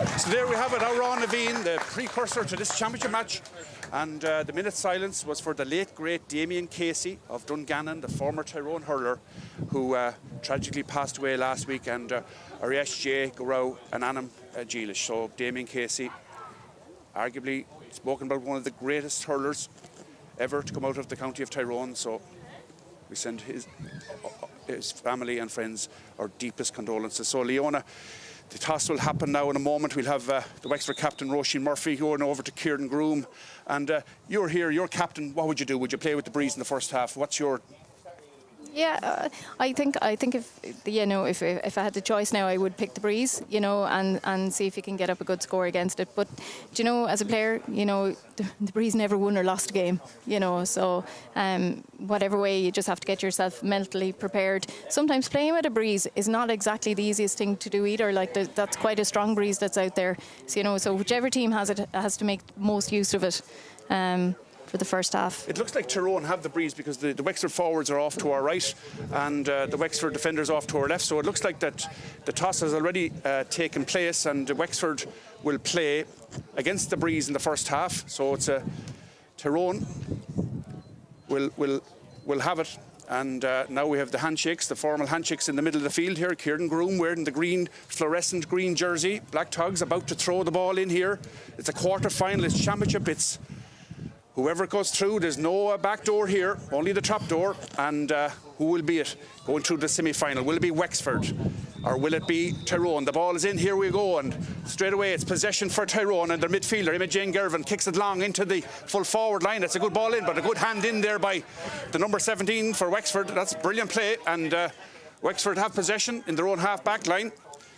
So there we have it, our Ron Naveen, the precursor to this championship match. And the minute silence was for the late, great Damien Casey of Dungannon, the former Tyrone hurler, who tragically passed away last week, and Ariash J. Garau and Anam Jeelish. So Damien Casey, arguably spoken about one of the greatest hurlers ever to come out of the county of Tyrone. So we send his family and friends our deepest condolences. So Leona, the toss will happen now in a moment. We'll have the Wexford captain, Roisin Murphy, going over to Kieran Groom. And you're here, you're captain. What would you do? Would you play with the breeze in the first half? What's your... Yeah, I think if I had the choice now, I would pick the breeze, and see if you can get up a good score against it. But as a player, the breeze never won or lost a game, So whatever way, you just have to get yourself mentally prepared. Sometimes playing with a breeze is not exactly the easiest thing to do either. Like that's quite a strong breeze that's out there. So so whichever team has it has to make most use of it. For the first half. It looks like Tyrone have the breeze because the Wexford forwards are off to our right and the Wexford defenders off to our left. So it looks like that the toss has already taken place, and Wexford will play against the breeze in the first half. So it's Tyrone will have it. And now we have the handshakes, the formal handshakes in the middle of the field here. Kieran Groom wearing the green, fluorescent green jersey. Black Togs about to throw the ball in here. It's a quarter-final, it's championship, it's whoever goes through. There's no back door here, only the top door. And who will be it going through the semi-final? Will it be Wexford or will it be Tyrone? The ball is in, here we go, and straight away it's possession for Tyrone, and their midfielder Imogen Gervin kicks it long into the full forward line. It's a good ball in, but a good hand in there by the number 17 for Wexford. That's brilliant play, and Wexford have possession in their own half-back line.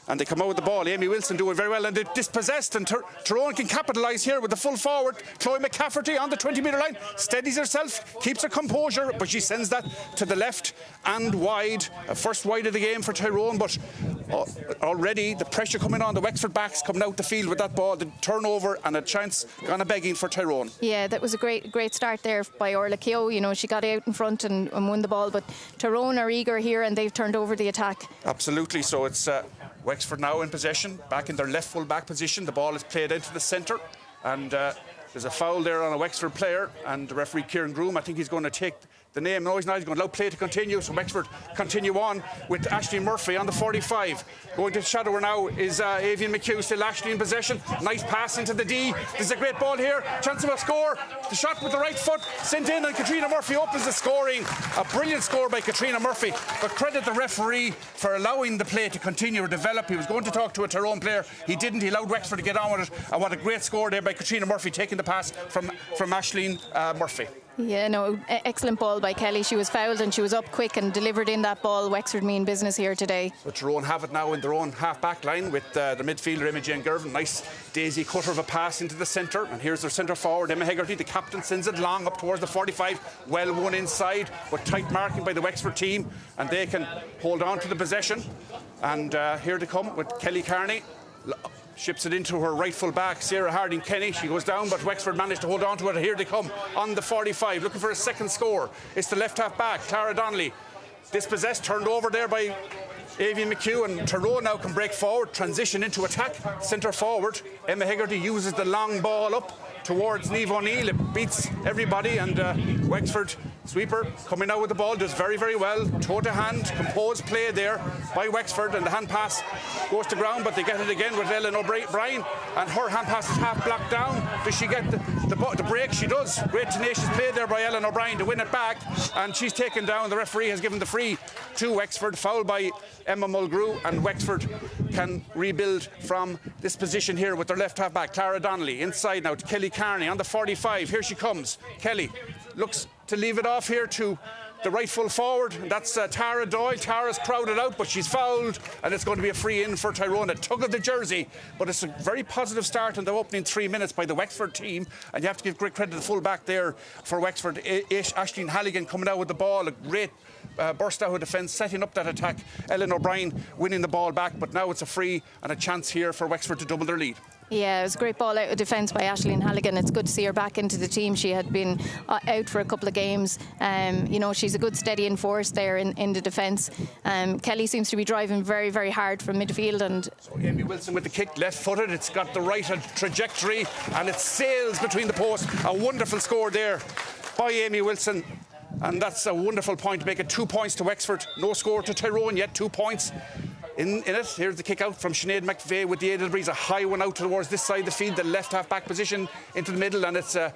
And they come out with the ball. Amy Wilson doing very well, and they're dispossessed, and Tyrone can capitalise here with the full forward. Chloe McCafferty on the 20-metre line, steadies herself, keeps her composure, but she sends that to the left and wide. First wide of the game for Tyrone, but already the pressure coming on the Wexford backs coming out the field with that ball, the turnover and a chance gone a begging for Tyrone. Yeah, that was a great start there by Orla Keogh. She got out in front and won the ball, but Tyrone are eager here and they've turned over the attack. Absolutely, so it's Wexford now in possession, back in their left full back position. The ball is played into the centre, and there's a foul there on a Wexford player, and the referee Kieran Groom, I think he's going to take the name. No, he's not. He's going to allow play to continue. So Wexford continue on with Aisling Murphy on the 45. Going to shadow her now is Avian McHugh. Still Aisling in possession. Nice pass into the D. This is a great ball here. Chance of a score. The shot with the right foot sent in, and Katrina Murphy opens the scoring. A brilliant score by Katrina Murphy. But credit the referee for allowing the play to continue or develop. He was going to talk to a Tyrone player. He didn't. He allowed Wexford to get on with it. And what a great score there by Katrina Murphy, taking the pass from Aisling Murphy. Yeah, no, excellent ball by Kelly. She was fouled and she was up quick and delivered in that ball. Wexford mean business here today. But Tyrone have it now in their own half-back line with the midfielder Imogen Gervin. Nice daisy cutter of a pass into the centre. And here's their centre forward, Emma Hegarty. The captain sends it long up towards the 45. Well won inside, but tight marking by the Wexford team. And they can hold on to the possession. And here they come with Kelly Carney. Ships it into her right full back, Sarah Harding Kenny. She goes down, but Wexford managed to hold on to it. Here they come on the 45, looking for a second score. It's the left half back, Clara Donnelly. Dispossessed, turned over there by Avian McHugh, and Tyrone now can break forward, transition into attack. Centre forward, Emma Hegarty uses the long ball up towards Niamh O'Neill. It beats everybody, and Wexford sweeper coming out with the ball, does very, very well. Toe to hand, composed play there by Wexford, and the hand pass goes to ground, but they get it again with Ellen O'Brien, and her hand pass is half blocked down. Does she get the break? She does. Great tenacious play there by Ellen O'Brien to win it back, and she's taken down. The referee has given the free to Wexford, foul by Emma Mulgrew, and Wexford can rebuild from this position here with their left half back, Clara Donnelly. Inside now to Kelly Carney on the 45. Here she comes. Kelly looks to leave it off here to the right full forward, and that's Tara Doyle. Tara's crowded out, but she's fouled, and it's going to be a free in for Tyrone. A tug of the jersey, but it's a very positive start in the opening 3 minutes by the Wexford team, and you have to give great credit to the full back there for Wexford. Aisling Halligan coming out with the ball, a great burst out of defence, setting up that attack. Ellen O'Brien winning the ball back, but now it's a free and a chance here for Wexford to double their lead. Yeah, it was a great ball out of defence by Aisling Halligan. It's good to see her back into the team. She had been out for a couple of games. You know, she's a good steadying force there in the defence. Kelly seems to be driving very, very hard from midfield. And so Amy Wilson with the kick, left-footed. It's got the right trajectory and it sails between the posts. A wonderful score there by Amy Wilson. And that's a wonderful point to make it 2 points to Wexford. No score to Tyrone yet, 2 points. In it, here's the kick out from Sinead McVeigh with the aid of the breeze. A high one out towards this side of the field, the left half-back position into the middle, and it's a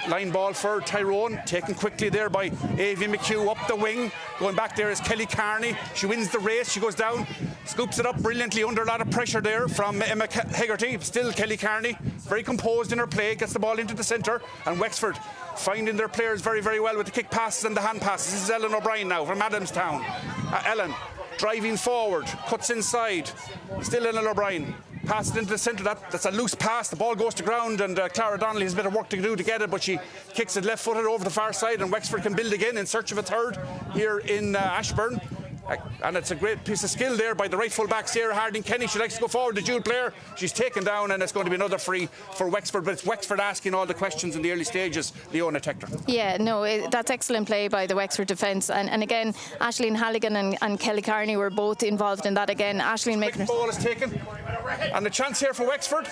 line ball for Tyrone, taken quickly there by Avie McHugh up the wing. Going back there is Kelly Carney. She wins the race, she goes down, scoops it up brilliantly under a lot of pressure there from Emma Hegarty. Still Kelly Carney, very composed in her play, gets the ball into the centre, and Wexford finding their players very, very well with the kick passes and the hand passes. This is Ellen O'Brien now from Adamstown. Ellen driving forward, cuts inside, still Ellen O'Brien, passes into the centre. That's a loose pass, the ball goes to ground, and Clara Donnelly has a bit of work to do to get it, but she kicks it left-footed over the far side, and Wexford can build again in search of a third here in Ashburn. And it's a great piece of skill there by the right full-back Sarah Harding-Kenny. She likes to go forward, the dual player. She's taken down, and it's going to be another free for Wexford. But it's Wexford asking all the questions in the early stages. Leona Tector. Yeah, no, that's excellent play by the Wexford defence. And again, Aisling Halligan and Kelly Carney were both involved in that again. Aisling making the ball is taken. And the chance here for Wexford.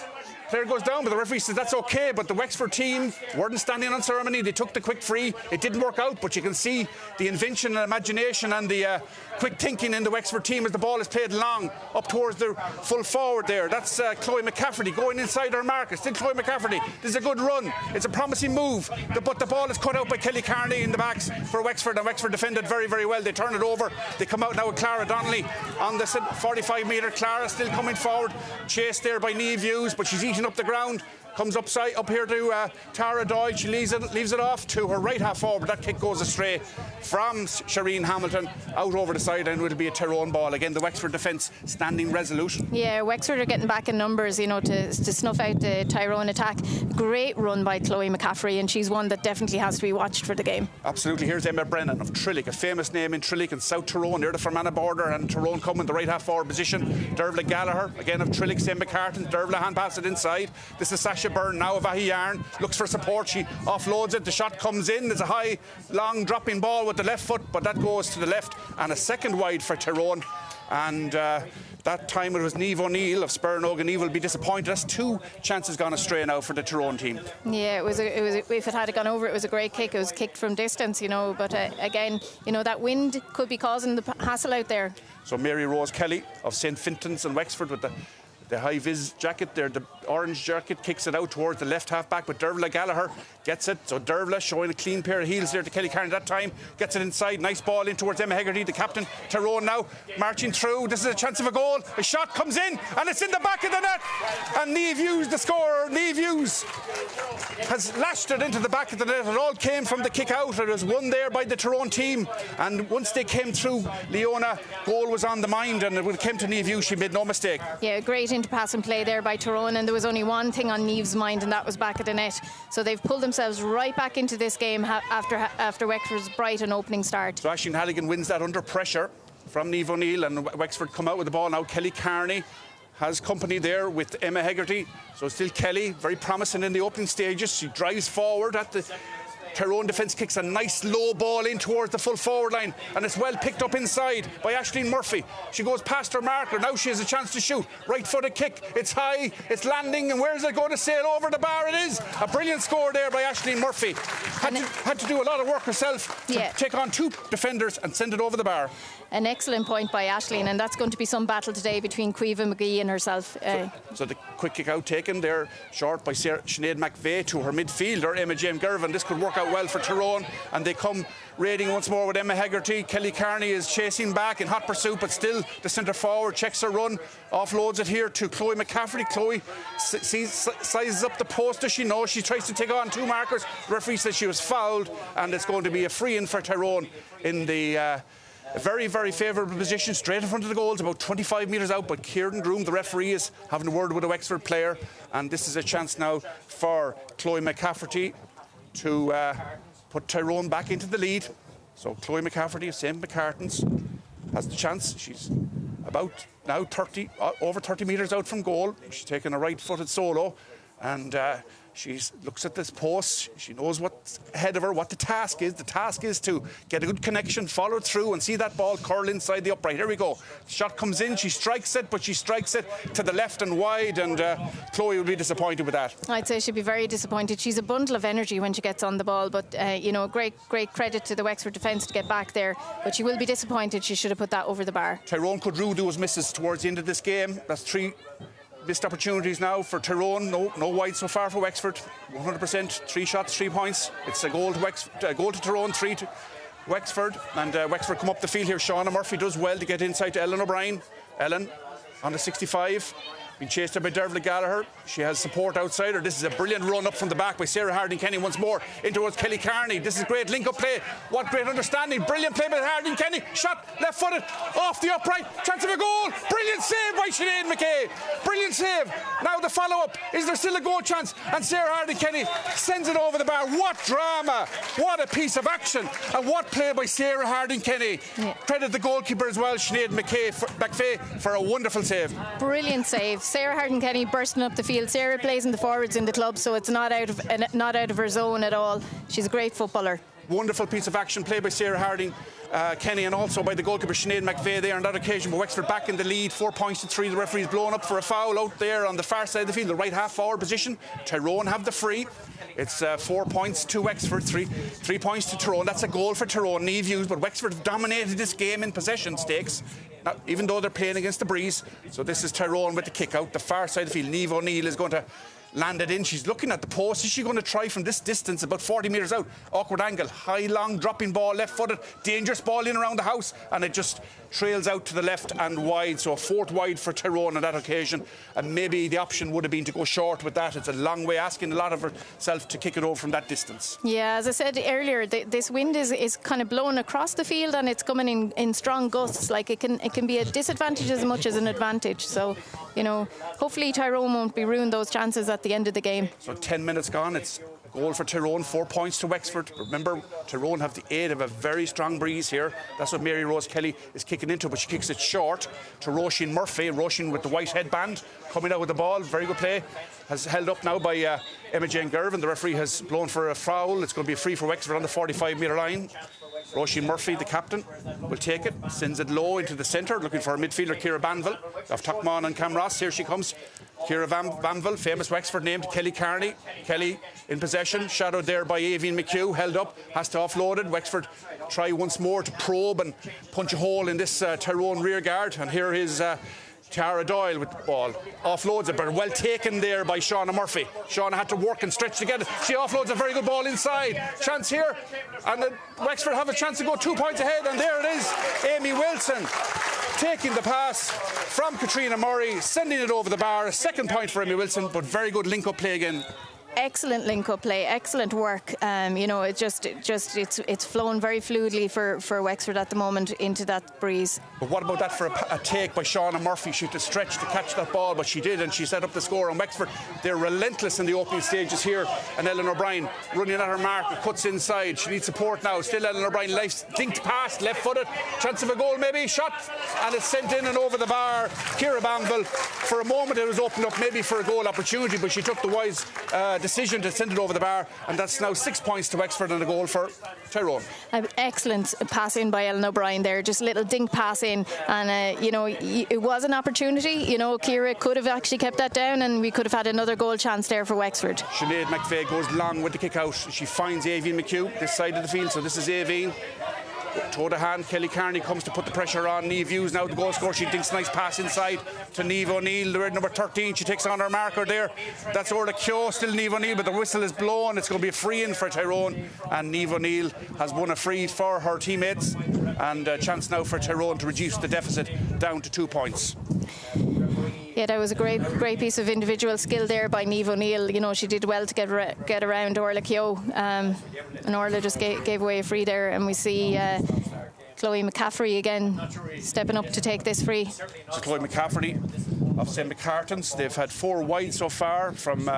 Player goes down, but the referee says that's okay. But the Wexford team weren't standing on ceremony. They took the quick free. It didn't work out, but you can see the invention and imagination and the quick thinking in the Wexford team as the ball is played long up towards the full forward there. That's Chloe McCafferty going inside her marker. Still Chloe McCafferty. This is a good run. It's a promising move, but the ball is cut out by Kelly Carney in the backs for Wexford, and Wexford defended very, very well. They turn it over. They come out now with Clara Donnelly on the 45-metre. Clara still coming forward, chased there by Niamh Hughes, but she's eating up the ground. Comes up here to Tara Doyle. She leaves it off to her right half forward. That kick goes astray from Shireen Hamilton out over the side, and it'll be a Tyrone ball. Again, the Wexford defence standing resolute. Yeah, Wexford are getting back in numbers, you know, to snuff out the Tyrone attack. Great run by Chloe McCaffrey, and she's one that definitely has to be watched for the game. Absolutely. Here's Emma Brennan of Trillick, a famous name in Trillick and South Tyrone, near the Fermanagh border, and Tyrone come in the right half forward position. Dervla Gallagher, again of Trillick, same McCartan. Dervla hand pass it inside. This is Sasha Byrne now of Ahiyarn, looks for support. She offloads it. The shot comes in. There's a high, long dropping ball with the left foot, but that goes to the left, and a second wide for Tyrone. And that time it was Niamh O'Neill of Spurnog, and Niamh will be disappointed. That's 2 chances gone astray now for the Tyrone team. Yeah, it was if it had gone over, it was a great kick. It was kicked from distance, you know, but again, you know, that wind could be causing the hassle out there. So Mary Rose Kelly of St. Fintan's and Wexford with the high-vis jacket there, the orange jacket, kicks it out towards the left half-back, but Dervla Gallagher gets it. So Dervla showing a clean pair of heels there to Kelly Carney that time, gets it inside, nice ball in towards Emma Hegarty, the captain. Tyrone now marching through. This is a chance of a goal. A shot comes in, and it's in the back of the net. And Niamh Hughes, the scorer, Niamh Hughes, has lashed it into the back of the net. It all came from the kick out. It was won there by the Tyrone team, and once they came through, Leona, goal was on the mind, and when it came to Niamh Hughes, she made no mistake. Yeah, great into-pass and play there by Tyrone, and there was only one thing on Niamh's mind, and that was back at the net. So they've pulled themselves right back into this game after Wexford's bright and opening start. So Aisling Halligan wins that under pressure from Niamh O'Neill, and Wexford come out with the ball now. Kelly Carney has company there with Emma Hegarty. So still Kelly, very promising in the opening stages. She drives forward at the Tyrone defence, kicks a nice low ball in towards the full forward line, and it's well picked up inside by Aisling Murphy. She goes past her marker. Now she has a chance to shoot. Right footed kick. It's high, it's landing, and where's it going to sail over the bar? It is a brilliant score there by Aisling Murphy. Had to do a lot of work herself to take on 2 defenders and send it over the bar. An excellent point by Aisling, and that's going to be some battle today between Caoimhe McGee and herself. So the quick kick out taken there, short by Sinead McVeigh to her midfielder, Emma Jane Gervin. This could work out well for Tyrone, and they come raiding once more with Emma Hegarty. Kelly Carney is chasing back in hot pursuit, but still the centre forward checks her run, offloads it here to Chloe McCafferty. Chloe sizes up the post. Does she know? She tries to take on 2 markers. The referee says she was fouled, and it's going to be a free in for Tyrone in the a very, very favourable position, straight in front of the goals, about 25 metres out. But Kieran Groom, the referee, is having a word with a Wexford player, and this is a chance now for Chloe McCafferty to put Tyrone back into the lead. So Chloe McCafferty of St. McCartan's has the chance. She's a about now over 30 metres out from goal. She's taking a right-footed solo, and she looks at this post. She knows what's ahead of her, what the task is. The task is to get a good connection, follow through, and see that ball curl inside the upright. Here we go. Shot comes in. She strikes it, but she strikes it to the left and wide, and Chloe will be disappointed with that. I'd say she'd be very disappointed. She's a bundle of energy when she gets on the ball, but you know, great credit to the Wexford defence to get back there. But she will be disappointed. She should have put that over the bar. Tyrone could rue those misses towards the end of this game. That's 3 missed opportunities now for Tyrone. No wide so far for Wexford. 100%, 3 shots, 3 points. It's a goal to Tyrone, 3 to Wexford. And Wexford come up the field here. Shauna Murphy does well to get inside to Ellen O'Brien. Ellen on the 65. Being chased by Dervla Gallagher. She has support outside her. This is a brilliant run up from the back by Sarah Harding-Kenny once more in towards Kelly Carney. This is great link-up play. What great understanding. Brilliant play by Harding-Kenny. Shot left-footed off the upright. Chance of a goal. Brilliant save by Sinead McKay. Brilliant save. Now the follow-up. Is there still a goal chance? And Sarah Harding-Kenny sends it over the bar. What drama. What a piece of action. And what play by Sarah Harding-Kenny. Yeah. Credit the goalkeeper as well, Sinead McKay, for a wonderful save. Brilliant save. Sarah Harding-Kenny bursting up the field. Sarah plays in the forwards in the club, so it's not out of her zone at all. She's a great footballer. Wonderful piece of action played by Sarah Harding-Kenny and also by the goalkeeper Sinead McVeigh there on that occasion. But Wexford back in the lead, 4 points to 3. The referee's blown up for a foul out there on the far side of the field, the right half forward position. Tyrone have the free. It's 4 points to Wexford, 3 points to Tyrone. That's a goal for Tyrone, Niamh Hughes, but Wexford have dominated this game in possession stakes, even though they're playing against the breeze. So this is Tyrone with the kick out. The far side of the field, Niamh O'Neill is going to land it in. She's looking at the post. Is she going to try from this distance, about 40 metres out? Awkward angle, high, long, dropping ball, left-footed, dangerous ball in around the house, and it just trails out to the left and wide. So a 4th wide for Tyrone on that occasion, and maybe the option would have been to go short with that. It's a long way, asking a lot of herself to kick it over from that distance. Yeah, as I said earlier, this wind is kind of blowing across the field, and it's coming in strong gusts. Like it can be a disadvantage as much as an advantage. So, you know, hopefully Tyrone won't be ruined those chances at the end of the game. So 10 minutes gone. It's a goal for Tyrone, 4 points to Wexford. Remember, Tyrone have the aid of a very strong breeze here. That's what Mary Rose Kelly is kicking into, but she kicks it short to Roisin Murphy. Roisin with the white headband coming out with the ball. Very good play. Has held up now by Emma Jane Gervin. The referee has blown for a foul. It's going to be a free for Wexford on the 45-metre line. Roisin Murphy, the captain, will take it, sends it low into the centre, looking for a midfielder, Ciara Banville, of Tuckman and Camross. Here she comes. Ciara Banville, famous Wexford name, to Kelly Carney. Kelly in possession, shadowed there by Avian McHugh, held up, has to offload it. Wexford try once more to probe and punch a hole in this Tyrone rear guard. And here is Tara Doyle with the ball. Offloads it, but well taken there by Shauna Murphy. Shauna had to work and stretch to get it. She offloads a very good ball inside. Chance here, and Wexford have a chance to go 2 points ahead, and there it is. Amy Wilson taking the pass from Katrina Murray, sending it over the bar. A 2nd point for Amy Wilson, but very good link-up play again. Excellent link-up play, excellent work. You know, it's flowing very fluidly for Wexford at the moment into that breeze. But what about that for a take by Shauna Murphy? She had to stretch to catch that ball, but she did, and she set up the score. And Wexford, they're relentless in the opening stages here. And Ellen O'Brien running at her mark, cuts inside. She needs support now. Still Ellen O'Brien, dinked past, left-footed. Chance of a goal maybe, shot, and it's sent in and over the bar. Ciara Banville, for a moment it was opened up maybe for a goal opportunity, but she took the wise decision to send it over the bar, and that's now 6 points to Wexford and a goal for Tyrone. Excellent pass in by Ellen O'Brien there, just a little dink pass in, and you know, it was an opportunity. You know, Ciara could have actually kept that down, and we could have had another goal chance there for Wexford. Sinead McVeigh goes long with the kick out. She finds Avian McHugh this side of the field, so this is Avian. Toe to hand, Kelly Carney comes to put the pressure on. Niamh Hughes now the goal scorer. She thinks nice pass inside to Niamh O'Neill, the red number 13. She takes on her marker there. That's over the Kyo, still Niamh O'Neill, but the whistle is blown. It's going to be a free in for Tyrone, and Niamh O'Neill has won a free for her teammates, and a chance now for Tyrone to reduce the deficit down to 2 points. Yeah, that was a great piece of individual skill there by Niamh O'Neill. You know, she did well to get around Orla Keogh, and Orla just gave away a free there, and we see Chloe McCaffrey again stepping up to take this free. So Chloe McCaffrey of St. McCartans. They've had 4 wide so far from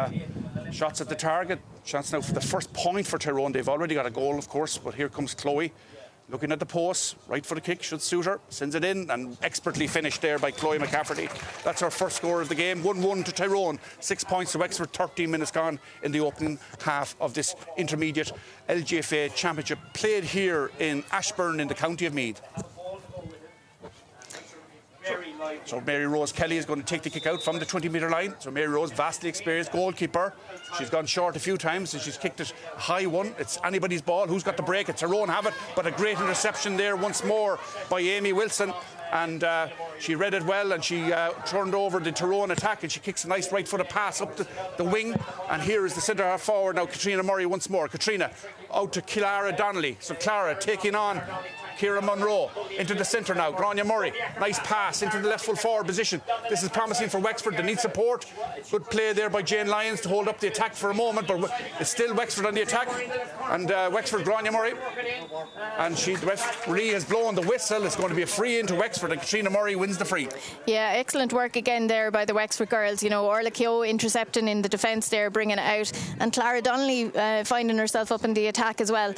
shots at the target. Chance now for the first point for Tyrone. They've already got a goal, of course, but here comes Chloe. Looking at the post, right foot kick, should suit her, sends it in, and expertly finished there by Chloe McCafferty. That's our first score of the game, 1-1 to Tyrone, 6 points to Wexford, 13 minutes gone in the opening half of this intermediate LGFA championship, played here in Ashbourne in the county of Meath. So Mary Rose Kelly is going to take the kick out from the 20-metre line. So Mary Rose, vastly experienced goalkeeper. She's gone short a few times and she's kicked it a high one. It's anybody's ball. Who's got the break? It's Tyrone have it, but a great interception there once more by Amy Wilson. And she read it well, and she turned over the Tyrone attack, and she kicks a nice right-footed pass up the wing. And here is the centre half forward now, Katrina Murray once more. Katrina out to Clara Donnelly. So Clara taking on Ciara Munro into the centre now. Grania Murray, nice pass into the left full forward position. This is promising for Wexford. They need support. Good play there by Jane Lyons to hold up the attack for a moment, but it's still Wexford on the attack. And Wexford, Grania Murray. And the referee has blown the whistle. It's going to be a free into Wexford, and Katrina Murray wins the free. Yeah, excellent work again there by the Wexford girls. You know, Orla Keogh intercepting in the defence there, bringing it out, and Clara Donnelly finding herself up in the attack as well.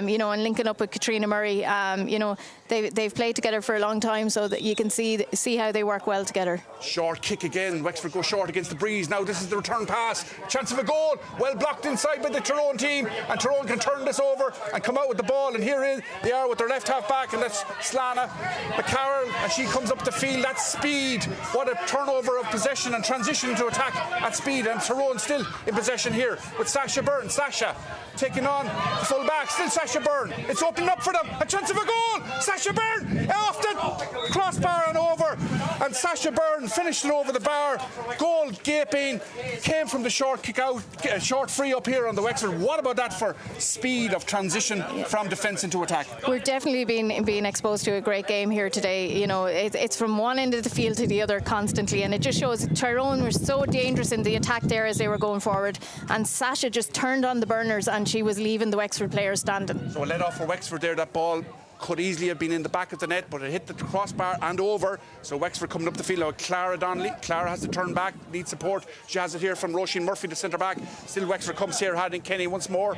You know, and linking up with Katrina Murray. You know, they've played together for a long time, so that you can see how they work well together. Short kick again. Wexford go short against the breeze. Now this is the return pass. Chance of a goal. Well blocked inside by the Tyrone team, and Tyrone can turn this over and come out with the ball. And here they are with their left half back, and that's Slana McCarroll, and she comes up the field. That's speed. What a turnover of possession and transition into attack at speed. And Tyrone still in possession here with Sasha Byrne. Sasha taking on the full back. Still Sasha Byrne. It's opening up for them. A chance of a goal. Sasha Byrne off the crossbar and over, and Sasha Byrne finished it over the bar. Goal gaping, came from the short kick out, short free up here on the Wexford. What about that for speed of transition from defence into attack? We're definitely being exposed to a great game here today. You know, it's from one end of the field to the other constantly, and it just shows Tyrone were so dangerous in the attack there as they were going forward, and Sasha just turned on the burners and she was leaving the Wexford players standing. So a let off for Wexford there. That ball could easily have been in the back of the net, but it hit the crossbar and over. So Wexford coming up the field now with Clara Donnelly. Clara has to turn back, needs support. She has it here from Roisin Murphy, the centre back. Still Wexford comes here, Harding Kenny once more.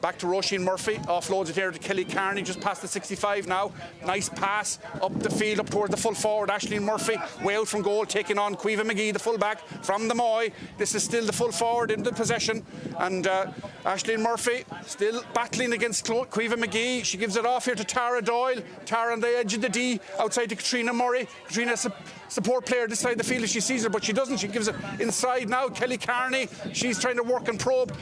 Back to Roisin Murphy, offloads it here to Kelly Carney, just past the 65 now. Nice pass up the field, up towards the full forward, Aisling Murphy, way out from goal, taking on Caoimhe McGee, the full back from the Moy. This is still the full forward in the possession, and Aisling Murphy still battling against Caoimhe McGee. She gives it off here to Tara Doyle. Tara on the edge of the D, outside to Katrina Murray. Katrina's support player this side of the field as she sees her, but she doesn't. She gives it inside now. Kelly Carney, she's trying to work and probe,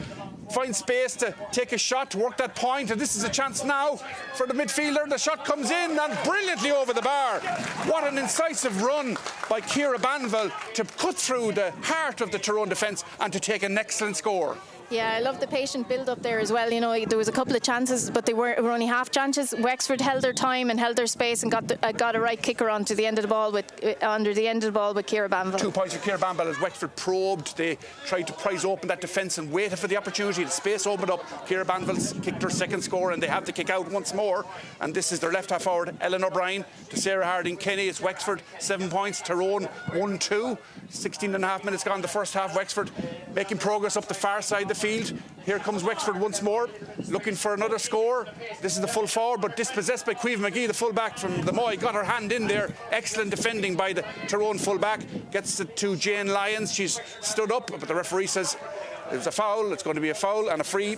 find space to take a shot, to work that point, and this is a chance now for the midfielder. The shot comes in and brilliantly over the bar. What an incisive run by Ciara Banville to cut through the heart of the Tyrone defence and to take an excellent score. Yeah, I love the patient build up there as well. You know, there was a couple of chances, but they were only half chances. Wexford held their time and held their space and got a right kicker onto the end of the ball with under the end of the ball with Ciara Banville. 2 points for Ciara Banville as Wexford probed. They tried to prise open that defence and waited for the opportunity. The space opened up. Ciara Banville kicked her second score, and they have to kick out once more. And this is their left half forward, Ellen O'Brien to Sarah Harding Kenny. It's Wexford 7 points, Tyrone 1-2. 16 and a half minutes gone the first half. Wexford making progress up the far side of the field. Here comes Wexford once more, looking for another score. This is the full forward, but dispossessed by Caoimhe McGee, the full back from the Moy. Got her hand in there. Excellent defending by the Tyrone full back. Gets it to Jane Lyons. She's stood up, but the referee says there's a foul. It's going to be a foul and a free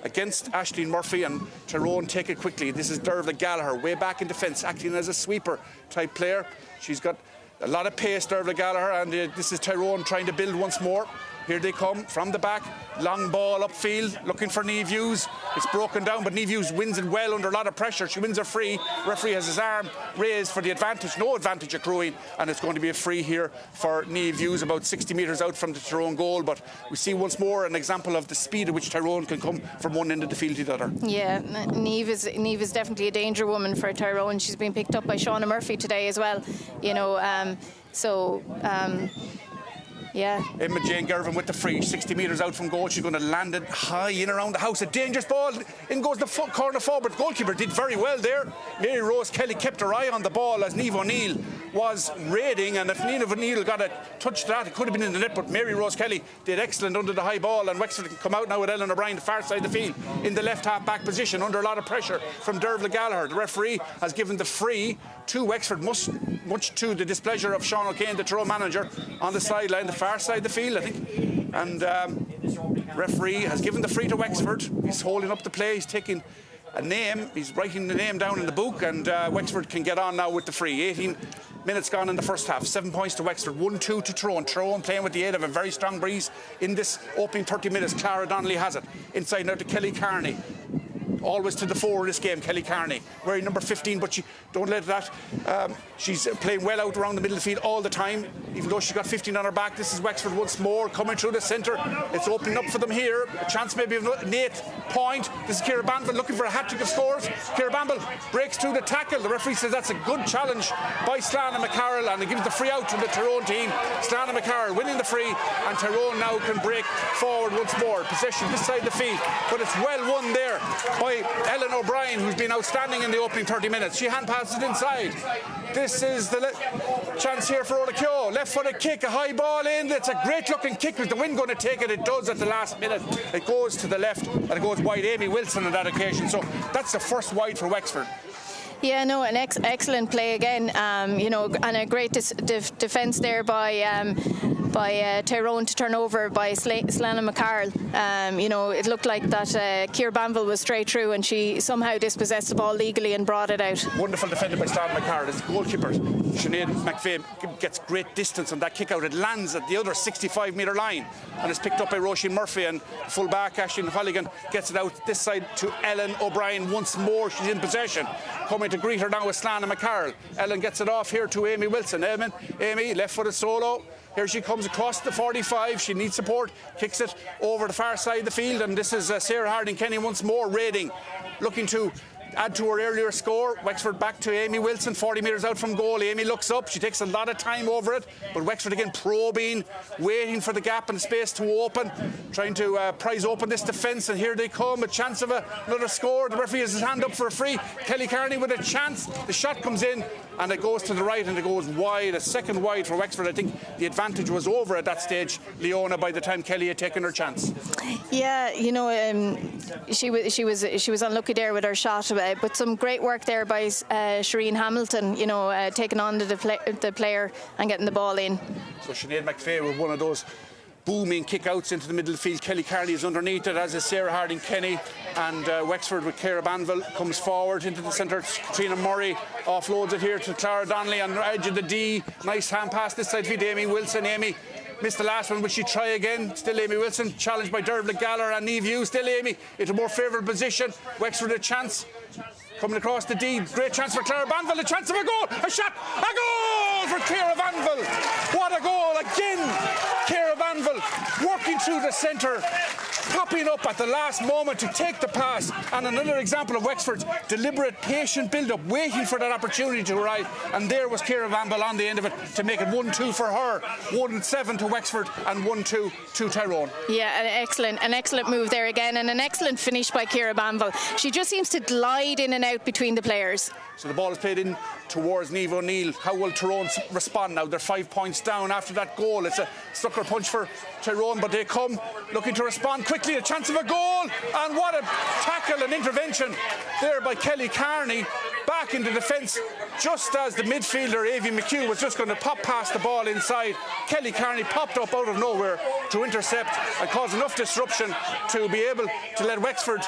against Aisling Murphy, and Tyrone take it quickly. This is Dervla Gallagher, way back in defence, acting as a sweeper type player. She's got a lot of pace, Dervla Gallagher, and this is Tyrone trying to build once more. Here they come from the back, long ball upfield, looking for Niamh Hughes. It's broken down, but Niamh Hughes wins it well under a lot of pressure. She wins her free. Referee has his arm raised for the advantage, no advantage accruing, and it's going to be a free here for Niamh Hughes, about 60 metres out from the Tyrone goal. But we see once more an example of the speed at which Tyrone can come from one end of the field to the other. Yeah, Niamh is definitely a danger woman for Tyrone. She's been picked up by Shauna Murphy today as well. You know, Yeah. Emma Jane Gervin with the free, 60 metres out from goal. She's going to land it high in around the house. A dangerous ball. In goes the corner forward. Goalkeeper did very well there. Mary Rose Kelly kept her eye on the ball as Niamh O'Neill was raiding, and if Niamh O'Neill got a touch to that, it could have been in the net, but Mary Rose Kelly did excellent under the high ball, and Wexford can come out now with Ellen O'Brien, the far side of the field, in the left half back position, under a lot of pressure from Dervla Gallagher. The referee has given the free to Wexford, much to the displeasure of Sean O'Kane, the Tyrone manager, on the sideline, the far side of the field, I think. And referee has given the free to Wexford. He's holding up the play, he's taking a name, he's writing the name down in the book, and Wexford can get on now with the free. 18 minutes gone in the first half, 7 points to Wexford, 1-2 to Tyrone. Tyrone playing with the aid of a very strong breeze in this opening 30 minutes. Clara Donnelly has it. Inside now to Kelly Carney. Always to the fore of this game, Kelly Carney, wearing number 15, but she don't let that. She's playing well out around the middle of the field all the time, even though she's got 15 on her back. This is Wexford once more coming through the centre. It's opening up for them here. A chance maybe of an 8 point. This is Ciara Banville looking for a hat-trick of scores. Ciara Banville breaks through the tackle. The referee says that's a good challenge by Slana McCarroll, and they give the free out to the Tyrone team. Slana McCarroll winning the free, and Tyrone now can break forward once more. Possession this side of the field, but it's well won there by Ellen O'Brien, who's been outstanding in the opening 30 minutes. She hand passes it inside. This is the chance here for Ola Keogh. Left-footed kick, a high ball in. It's a great-looking kick. Is the wind going to take it? It does at the last minute. It goes to the left, and it goes wide. Amy Wilson on that occasion. So that's the first wide for Wexford. Yeah, no, an excellent play again, you know, and a great defence there by Tyrone to turn over by Slana McCarroll. You know, it looked like that Ciara Banville was straight through, and she somehow dispossessed the ball legally and brought it out. Wonderful defended by Slana McCarroll. As goalkeeper, Sinead McVeigh gets great distance on that kick out. It lands at the other 65-metre line, and it's picked up by Roisin Murphy, and full-back Aisling Holligan gets it out this side to Ellen O'Brien once more. She's in possession. Coming to greet her now with Slana McCarroll. Ellen gets it off here to Amy Wilson. Amy, left-footed solo. Here she comes across the 45. She needs support. Kicks it over the far side of the field. And this is Sarah Harding-Kenny once more raiding, looking to add to her earlier score. Wexford back to Amy Wilson, 40 metres out from goal. Amy looks up. She takes a lot of time over it. But Wexford again probing, waiting for the gap and space to open, trying to prise open this defence. And here they come. A chance of another score. The referee has his hand up for a free. Kelly Carney with a chance. The shot comes in, and it goes to the right, and it goes wide. A second wide for Wexford. I think the advantage was over at that stage, Leona, by the time Kelly had taken her chance. Yeah, you know, she was unlucky there with her shot, but some great work there by Shireen Hamilton, you know, taking on the player and getting the ball in. So Sinead McVeigh with one of those booming kick-outs into the middle of the field. Kelly Carney is underneath it, as is Sarah Harding-Kenny, and Wexford with Ciara Banville comes forward into the centre. Katrina Murray offloads it here to Clara Donnelly on the edge of the D. Nice hand pass this side feed. Amy Wilson. Amy missed the last one. Will she try again? Still Amy Wilson, challenged by Dervla Gallagher and Niamh Hughes. Still Amy into a more favourable position. Wexford a chance. Coming across the D, great chance for Ciara Banville, a chance of a goal, a shot, a goal for Ciara Banville. What a goal again. Ciara Banville working through the centre, popping up at the last moment to take the pass, and another example of Wexford's deliberate, patient build-up, waiting for that opportunity to arrive. And there was Ciara Banville on the end of it to make it 1-2 for her, 1-7 to Wexford and 1-2 to Tyrone. Yeah, an excellent move there again, and an excellent finish by Ciara Banville. She just seems to glide in and out between the players. So the ball is played in towards Niamh O'Neill. How will Tyrone respond now? They're 5 points down after that goal. It's a sucker punch for Tyrone, but they come looking to respond quickly. A chance of a goal, and what a tackle and intervention there by Kelly Carney. Back into defence, just as the midfielder, Avi McHugh, was just going to pop past the ball inside. Kelly Carney popped up out of nowhere to intercept and cause enough disruption to be able to let Wexford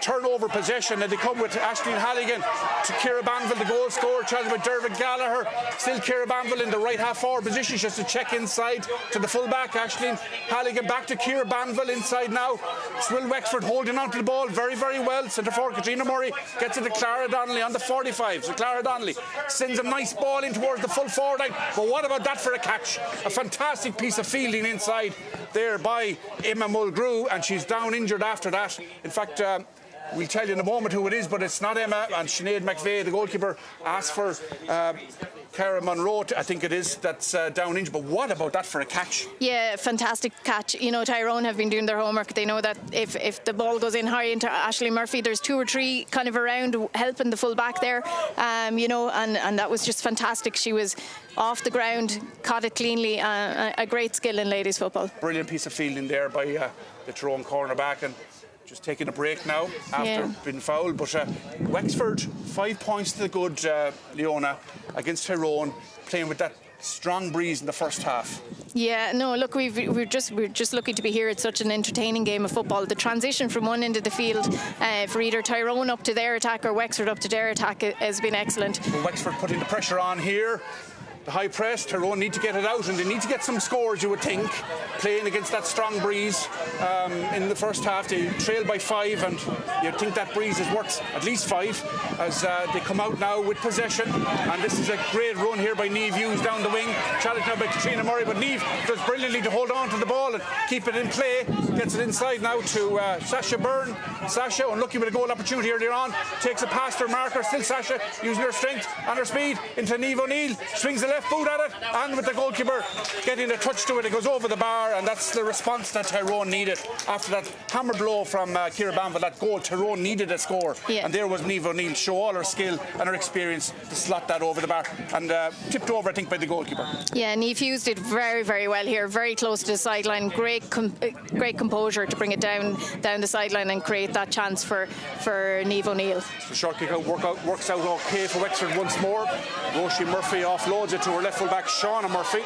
turn over possession, and they come with Aisling Halligan to Ciara Banville, the goal scorer, challenged by Dervla Gallagher. Still Ciara Banville in the right half forward position. She has to check inside to the full-back. Aisling Halligan back to Ciara Banville inside now. Still Wexford holding on to the ball very, very well. Centre forward Katrina Murray gets it to Clara Donnelly on the 45. So Clara Donnelly sends a nice ball in towards the full forward line. But what about that for a catch? A fantastic piece of fielding inside there by Emma Mulgrew, and she's down injured after that. In fact, we'll tell you in a moment who it is, but it's not Emma. And Sinead McVeigh, the goalkeeper, asked for Cara Monroe, I think it is, that's down injured. But what about that for a catch? Yeah, fantastic catch. You know, Tyrone have been doing their homework. They know that if the ball goes in high into Ashley Murphy, there's 2 or 3 kind of around helping the full back there. You know, and that was just fantastic. She was off the ground, caught it cleanly. A great skill in ladies football. Brilliant piece of fielding there by the Tyrone cornerback, and just taking a break now after being fouled. But Wexford 5 points to the good, Leona, against Tyrone, playing with that strong breeze in the first half. Yeah, no, look, we're just lucky to be here. It's such an entertaining game of football. The transition from one end of the field for either Tyrone up to their attack or Wexford up to their attack has been excellent. Well, Wexford putting the pressure on here. The high press, Tyrone need to get it out, and they need to get some scores, you would think, playing against that strong breeze. In the first half, they trailed by 5, and you'd think that breeze is worth at least 5 as they come out now with possession. And this is a great run here by Niamh Hughes down the wing, challenged now by Katrina Murray, but Niamh does brilliantly to hold on to the ball and keep it in play. Gets it inside now to Sasha Byrne. Sasha, unlucky with a goal opportunity earlier on, takes a past her marker, still Sasha, using her strength and her speed into Niamh O'Neill, swings the left boot at it, and with the goalkeeper getting a touch to it, it goes over the bar, and that's the response that Tyrone needed after that hammer blow from Ciara Banville. That goal, Tyrone needed a score, and there was Niamh O'Neill show all her skill and her experience to slot that over the bar, and tipped over, I think, by the goalkeeper. Yeah, Niamh Hughes did very, very well here, very close to the sideline, great composure to bring it down the sideline and create that chance for Niamh O'Neill. The short kick out works out okay for Wexford once more. Roisin Murphy offloads it to her left full back, Shauna Murphy.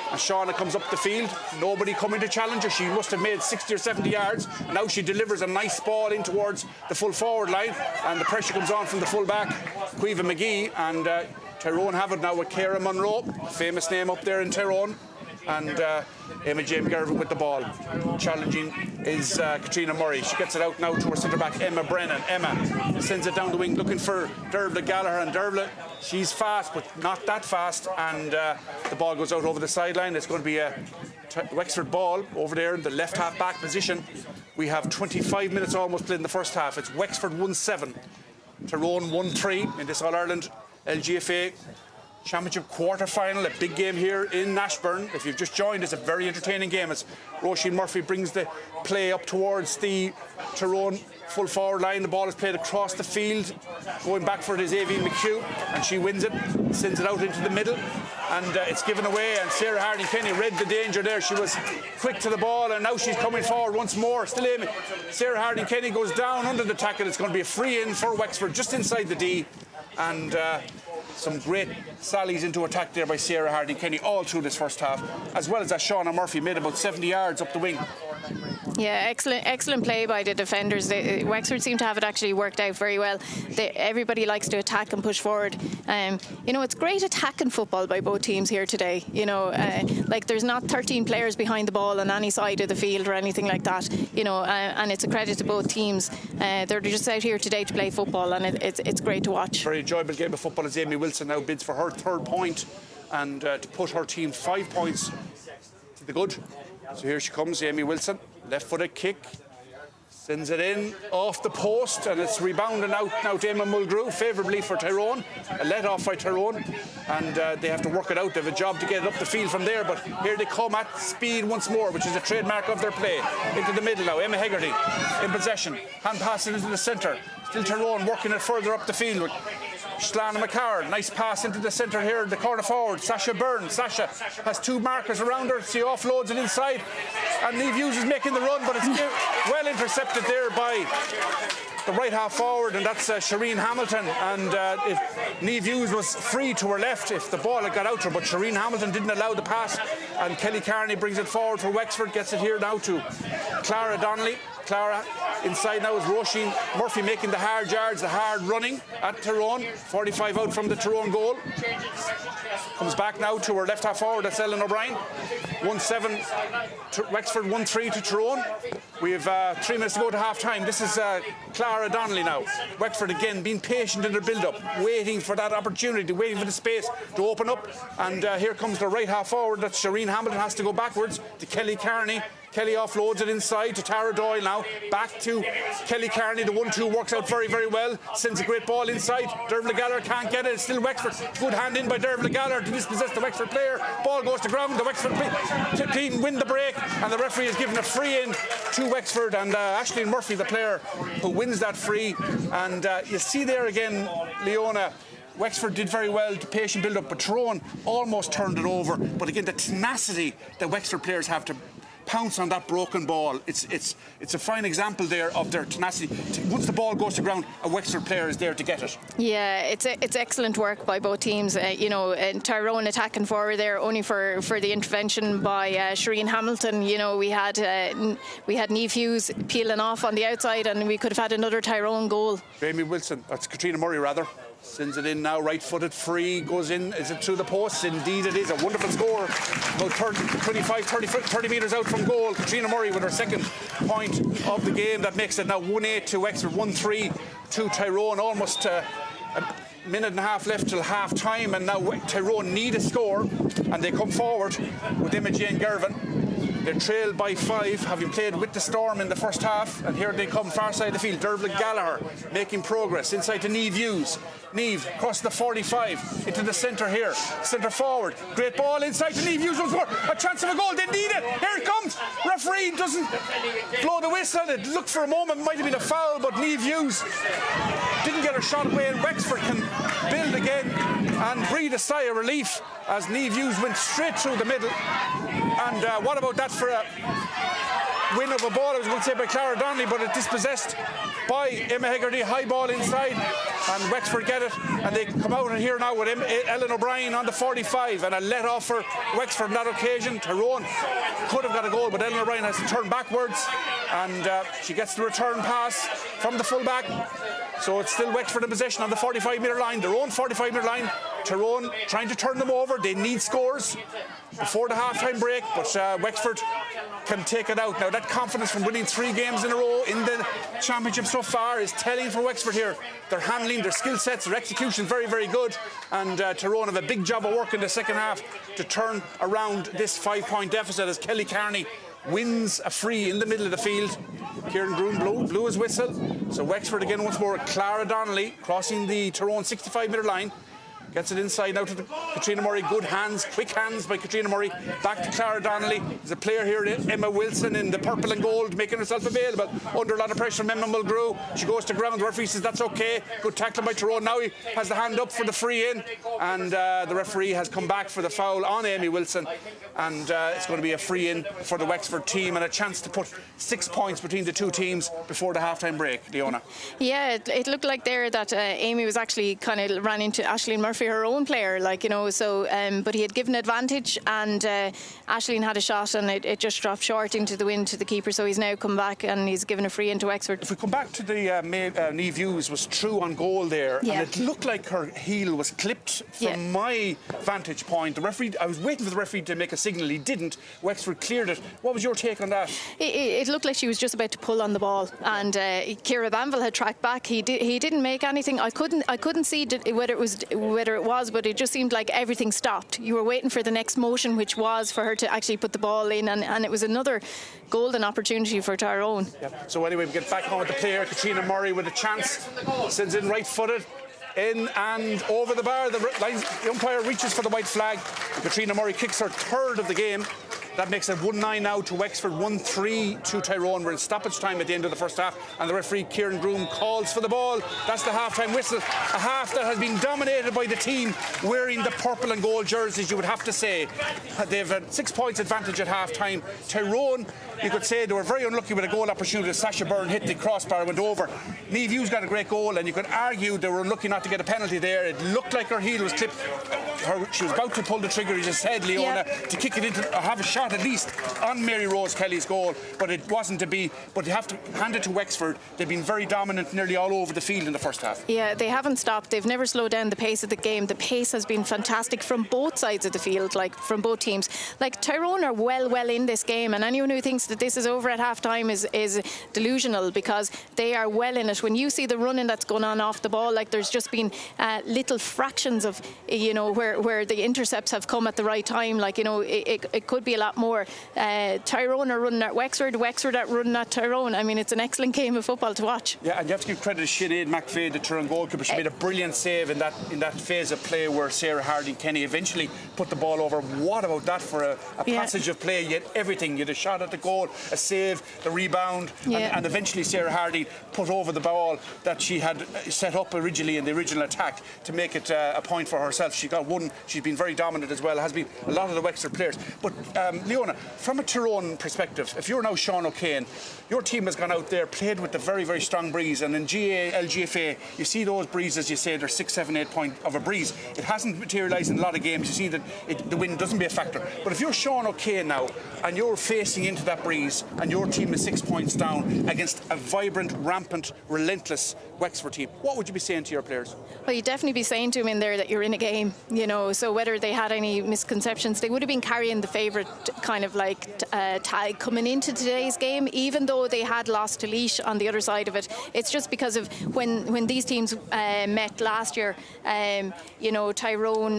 And Shauna comes up the field, nobody coming to challenge her. She must have made 60 or 70 yards, and now she delivers a nice ball in towards the full forward line, and the pressure comes on from the full back, Caoimhe McGee, and Tyrone have it now with Cara Monroe, famous name up there in Tyrone, and Emma James Gervin with the ball. Challenging is Katrina Murray. She gets it out now to her centre back, Emma Brennan. Emma sends it down the wing looking for Dervla Gallagher, and Dervla, she's fast but not that fast, and the ball goes out over the sideline. It's going to be a Wexford ball over there in the left half back position. We have 25 minutes almost played in the first half. It's Wexford 1-7, Tyrone 1-3 in this All-Ireland LGFA Championship quarter-final, a big game here in Ashburn. If you've just joined, it's a very entertaining game as Roisin Murphy brings the play up towards the Tyrone full forward line. The ball is played across the field. Going back for it is Aoibhinn McHugh, and she wins it, sends it out into the middle, and it's given away, and Sarah Harding-Kenny read the danger there. She was quick to the ball, and now she's coming forward once more. Still aiming. Sarah Harding-Kenny goes down under the tackle. It's going to be a free in for Wexford just inside the D, and some great sallies into attack there by Sarah Harding-Kenny all through this first half, as well as that Shauna Murphy made about 70 yards up the wing. Yeah, excellent play by the defenders. Wexford seem to have it actually worked out very well. Everybody likes to attack and push forward. You know, it's great attacking football by both teams here today. You know, like there's not 13 players behind the ball on any side of the field or anything like that. You know, and it's a credit to both teams. They're just out here today to play football, and it's great to watch. Very enjoyable game of football as Amy Wilson now bids for her 3rd point, and to put her team 5 points to the good. So here she comes, Amy Wilson, left-footed kick, sends it in off the post, and it's rebounded out now to Emma Mulgrew, favourably for Tyrone, a let-off by Tyrone, and they have to work it out. They have a job to get it up the field from there, but here they come at speed once more, which is a trademark of their play. Into the middle now, Emma Hegarty in possession, hand passing into the centre, still Tyrone working it further up the field with Slana McCarr, nice pass into the centre here, the corner forward, Sasha Byrne. Sasha has 2 markers around her, she offloads it inside, and Niamh Hughes is making the run, but it's well intercepted there by the right half forward, and that's Shireen Hamilton, and if Niamh Hughes was free to her left if the ball had got out to her, but Shireen Hamilton didn't allow the pass, and Kelly Carney brings it forward for Wexford, gets it here now to Clara Donnelly. Clara inside now is Roisin Murphy making the hard yards, the hard running at Tyrone. 45 out from the Tyrone goal. Comes back now to her left half forward, that's Ellen O'Brien. 1-7 to Wexford, 1-3 to Tyrone. We have 3 minutes to go to half time. This is Clara Donnelly now. Wexford again being patient in their build-up, waiting for that opportunity, waiting for the space to open up. And here comes the right half forward. That's Shireen Hamilton, has to go backwards to Kelly Carney. Kelly offloads it inside to Tara Doyle now. now. Back to Kelly Carney. The 1-2 works out very, very well. Sends a great ball inside. Dervla Gallagher can't get it. It's still Wexford. Good hand in by Dervla Gallagher to dispossess the Wexford player. Ball goes to ground. The Wexford team win the break, and the referee has given a free in to Wexford. And Aisling Murphy, the player who wins that free. And you see there again, Leona, Wexford did very well to patient build up, but Tyrone almost turned it over. But again, the tenacity that Wexford players have to pounce on that broken ball, it's a fine example there of their tenacity. Once the ball goes to ground, a Wexford player is there to get it. Yeah, it's excellent work by both teams. And Tyrone attacking forward there, only for the intervention by Shireen Hamilton. We had Niamh Hughes peeling off on the outside, and we could have had another Tyrone goal. Amy Wilson, that's Katrina Murray rather. Sends it in now, right-footed, free, goes in. Is it through the posts? Indeed it is. A wonderful score. About 30 metres out from goal. Katrina Murray with her second point of the game. That makes it now 1-8 to Wexford, 1-3 to Tyrone. Almost a minute and a half left till half-time, and now Tyrone need a score, and they come forward with Imogen Gervin. They're trailed by 5, having played with the Storm in the first half, and here they come far side of the field. Dervla Gallagher making progress inside to Niamh Hughes. Niamh across the 45 into the centre here, centre forward. Great ball inside to Niamh Hughes once more. A chance of a goal. They need it. Here it comes. Referee doesn't blow the whistle. It looked for a moment, might have been a foul, but Niamh Hughes didn't get her shot away, and Wexford can build again and breathe a sigh of relief as Niamh Hughes went straight through the middle. And what about that for a win of a ball? I was going to say by Clara Donnelly, but it's dispossessed by Emma Hegarty. High ball inside, and Wexford get it, and they come out here now with Ellen O'Brien on the 45, and a let off for Wexford on that occasion. Tyrone could have got a goal, but Ellen O'Brien has to turn backwards, and she gets the return pass from the fullback. So it's still Wexford in possession on the 45-metre line, their own 45-metre line. Tyrone trying to turn them over. They need scores before the half-time break, but Wexford can take it out. Now, that confidence from winning 3 games in a row in the championship so far is telling for Wexford here. Their handling, their skill sets, their execution, very, very good. And Tyrone have a big job of work in the second half to turn around this 5-point deficit as Kelly Carney wins a free in the middle of the field. Kieran Groom blew his whistle. So Wexford again once more. Clara Donnelly crossing the Tyrone 65-metre line. Gets it inside now to Katrina Murray. Good hands, quick hands by Katrina Murray. Back to Clara Donnelly. There's a player here, Emma Wilson, in the purple and gold, making herself available under a lot of pressure from Emma Mulgrew. She goes to ground. The referee says that's okay. Good tackle by Tyrone. Now he has the hand up for the free in, and the referee has come back for the foul on Amy Wilson, and it's going to be a free in for the Wexford team, and a chance to put 6 points between the two teams before the half-time break. Leona. Yeah, it looked like there that Amy was actually kind of ran into Aisling Murphy, her own player, but he had given advantage, and Aisling had a shot, and it just dropped short into the wind to the keeper, so he's now come back and he's given a free into Wexford. If we come back to the Niamh Hughes was true on goal there, and it looked like her heel was clipped from my vantage point. The referee, I was waiting for the referee to make a signal. He didn't. Wexford cleared it. What was your take on that? It looked like she was just about to pull on the ball, and Ciara Banville had tracked back. He didn't make anything. I couldn't see whether it was, but it just seemed like everything stopped. You were waiting for the next motion, which was for her to actually put the ball in, and it was another golden opportunity for Tyrone. Yep. So anyway, we get back on with the player, Katrina Murray, with a chance. Sends in right-footed. In and over the bar. The umpire reaches for the white flag. Katrina Murray kicks her 3rd of the game. That makes it 1-9 now to Wexford, 1-3 to Tyrone. We're in stoppage time at the end of the first half, and the referee, Kieran Groom, calls for the ball. That's the half-time whistle. A half that has been dominated by the team wearing the purple and gold jerseys, you would have to say. They've had 6 points advantage at half-time. Tyrone, you could say they were very unlucky with a goal opportunity. Sasha Byrne hit the crossbar, went over. Niamh Hughes got a great goal, and you could argue they were unlucky not to get a penalty there. It looked like her heel was clipped. She was about to pull the trigger, as you said, Leona, to kick it into, or have a shot at least on Mary Rose Kelly's goal, but it wasn't to be. But you have to hand it to Wexford. They've been very dominant nearly all over the field in the first half. Yeah, they haven't stopped. They've never slowed down the pace of the game. The pace has been fantastic from both sides of the field, like from both teams. Like Tyrone are well in this game, and anyone who thinks that this is over at half-time is delusional, because they are well in it. When you see the running that's going on off the ball, like there's just been little fractions of, where where the intercepts have come at the right time. Like, you know, it could be a lot more. Tyrone are running at Wexford are running at Tyrone. I mean, it's an excellent game of football to watch. Yeah, and you have to give credit to Sinead McVeigh, the Tyrone goalkeeper. She made a brilliant save in that phase of play where Sarah Harding-Kenny eventually put the ball over. What about that for a passage of play? You had everything. You had a shot at the goal, a save, the rebound, and eventually Sarah Harding put over the ball that she had set up originally in the original attack to make it a point for herself. She got one. She's been very dominant as well, has been a lot of the Wexford players. But Leona, from a Tyrone perspective, if you're now Sean O'Kane, your team has gone out there, played with the very, very strong breeze, and in LGFA, you see those breezes, you say they're 6, 7, 8 point of a breeze. It hasn't materialised in a lot of games. You see that the wind doesn't be a factor. But if you're Sean O'Kane now, and you're facing into that breeze, and your team is 6 points down against a vibrant, rampant, relentless Wexford team, what would you be saying to your players? Well, you'd definitely be saying to them in there that you're in a game, you know, so whether they had any misconceptions, they would have been carrying the favourite kind of like tag coming into today's game, even though they had lost to Laois on the other side of it. It's just because of when these teams met last year, you know, Tyrone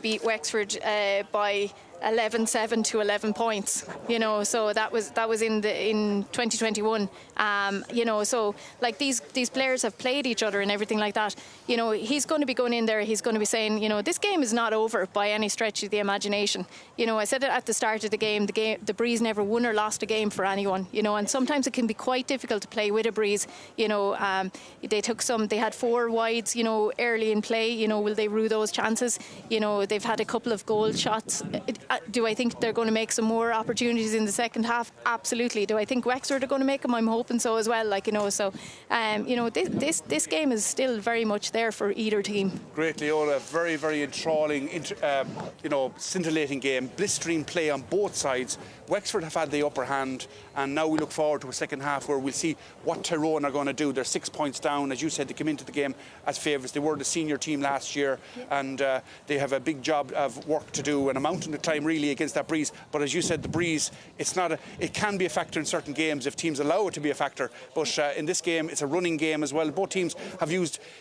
beat Wexford by 11-7 to 11 points, you know, so that was in 2021. You know, so like these players have played each other and everything like that. You know, he's going to be going in there, he's going to be saying, you know, this game is not over by any stretch of the imagination. You know, I said it at the start of the game, the breeze never won or lost a game for anyone, you know, and sometimes it can be quite difficult to play with a breeze. You know, they had 4 wides, you know, early in play. You know, will they rue those chances? You know, they've had a couple of goal shots. Do I think they're going to make some more opportunities in the second half? Absolutely. Do I think Wexford are going to make them? I'm hoping so as well. Like, you know, so you know, this game is still very much there for either team. Great, Leona. Very, very enthralling, you know, scintillating game. Blistering play on both sides. Wexford have had the upper hand, and now we look forward to a second half where we'll see what Tyrone are going to do. They're 6 points down, as you said. They came into the game as favourites. They were the senior team last year, and they have a big job of work to do and a mountain to climb really against that breeze. But as you said, the breeze, it can be a factor in certain games if teams allow it to be a factor. But in this game, it's a running game as well. Both teams have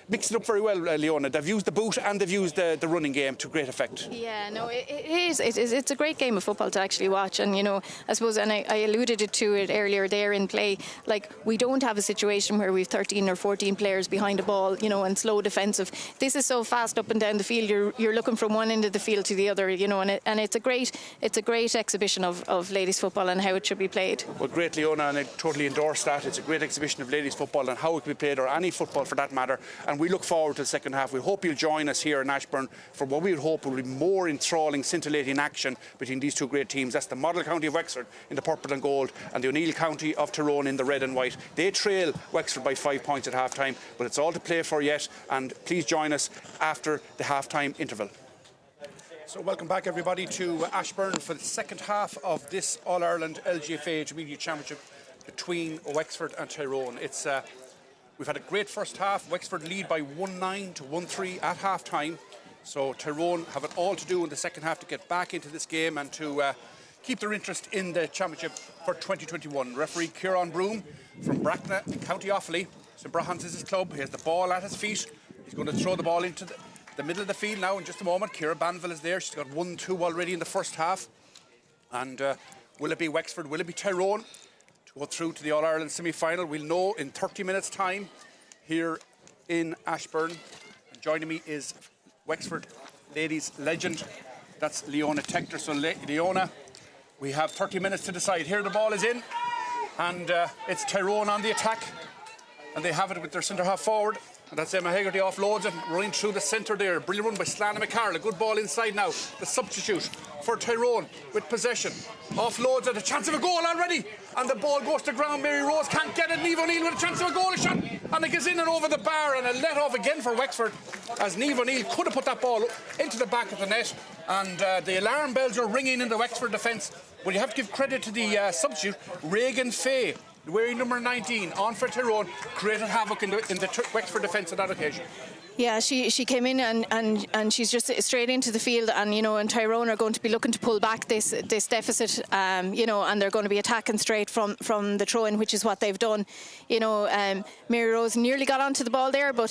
mixed it up very well, Leona. They've used the boot and they've used the running game to great effect. Yeah, no, it is. It's a great game of football to actually watch. And, you know, I suppose, and I alluded to it earlier there in play, like, we don't have a situation where we've 13 or 14 players behind the ball, you know, and slow defensive. This is so fast up and down the field. You're looking from one end of the field to the other, you know, and it's a great exhibition of ladies football and how it should be played. Well, great, Leona, and I totally endorse that. It's a great exhibition of ladies football and how it can be played, or any football for that matter. And we look forward to the second half. We hope you'll join us here in Ashbourne for what we would hope will be more enthralling, scintillating action between these two great teams. That's the Model County of Wexford in the purple and gold, and the O'Neill County of Tyrone in the red and white. They trail Wexford by 5 points at half time, but it's all to play for yet. And please join us after the half time interval. So welcome back, everybody, to Ashbourne for the second half of this All-Ireland LGFA Intermediate Championship between Wexford and Tyrone. We've had a great first half. Wexford lead by 1-9 to 1-3 at half time. So Tyrone have it all to do in the second half to get back into this game and to keep their interest in the championship for 2021. Referee Kieran Broom from Bracknell in County Offaly. St Brahans is his club. He has the ball at his feet. He's going to throw the ball into the middle of the field now in just a moment. Ciara Banville is there. She's got 1-2 already in the first half. And will it be Wexford? Will it be Tyrone to go through to the All-Ireland semi-final? We'll know in 30 minutes' time here in Ashbourne. And joining me is Wexford ladies legend. That's Leona Tector. So Leona, we have 30 minutes to decide. Here the ball is in, and it's Tyrone on the attack, and they have it with their centre half forward. And that's Emma Hegarty offloads it, running through the centre there. Brilliant run by Slana McCarroll. A good ball inside now. The substitute for Tyrone with possession. Offloads it, a chance of a goal already. And the ball goes to ground. Mary Rose can't get it. Niamh O'Neill with a chance of a goal, a shot. And it gets in and over the bar, and a let off again for Wexford, as Niamh O'Neill could have put that ball into the back of the net. And the alarm bells are ringing in the Wexford defence. But you have to give credit to the substitute, Regan Fay, wearing number 19, on for Tyrone, created havoc in the Wexford defence on that occasion. Yeah, she came in and she's just straight into the field, and and Tyrone are going to be looking to pull back this deficit, and they're going to be attacking straight from the throw-in, which is what they've done. Mary Rose nearly got onto the ball there, but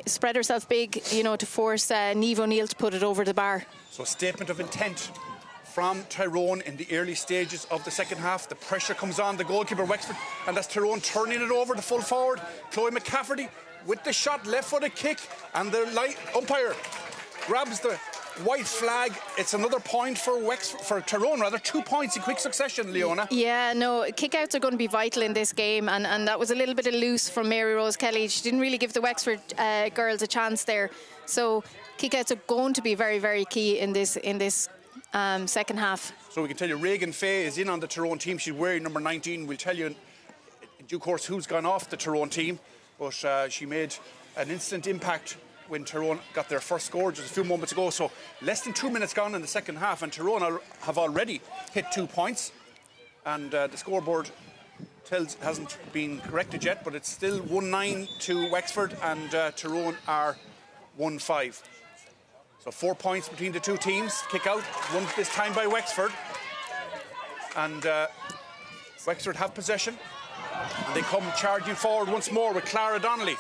spread herself big, to force Niamh O'Neill to put it over the bar. So, statement of intent from Tyrone in the early stages of the second half. The pressure comes on the goalkeeper Wexford, and that's Tyrone turning it over to full forward. Chloe McCafferty with the shot, left-footed kick, and the umpire grabs the white flag. It's another point for Tyrone, 2 points in quick succession, Leona. Yeah, no, kick-outs are going to be vital in this game, and that was a little bit of loose from Mary Rose Kelly. She didn't really give the Wexford girls a chance there. So kick-outs are going to be very, very key in this second half. So we can tell you Regan Fay is in on the Tyrone team. She's wearing number 19. We'll tell you in due course who's gone off the Tyrone team. But she made an instant impact when Tyrone got their first score just a few moments ago. So less than 2 minutes gone in the second half, and Tyrone have already hit 2 points. And the scoreboard hasn't been corrected yet, but it's still 1-9 to Wexford, and Tyrone are 1-5. So 4 points between the two teams. Kick out, one this time by Wexford. And Wexford have possession. And they come charging forward once more with Clara Donnelly.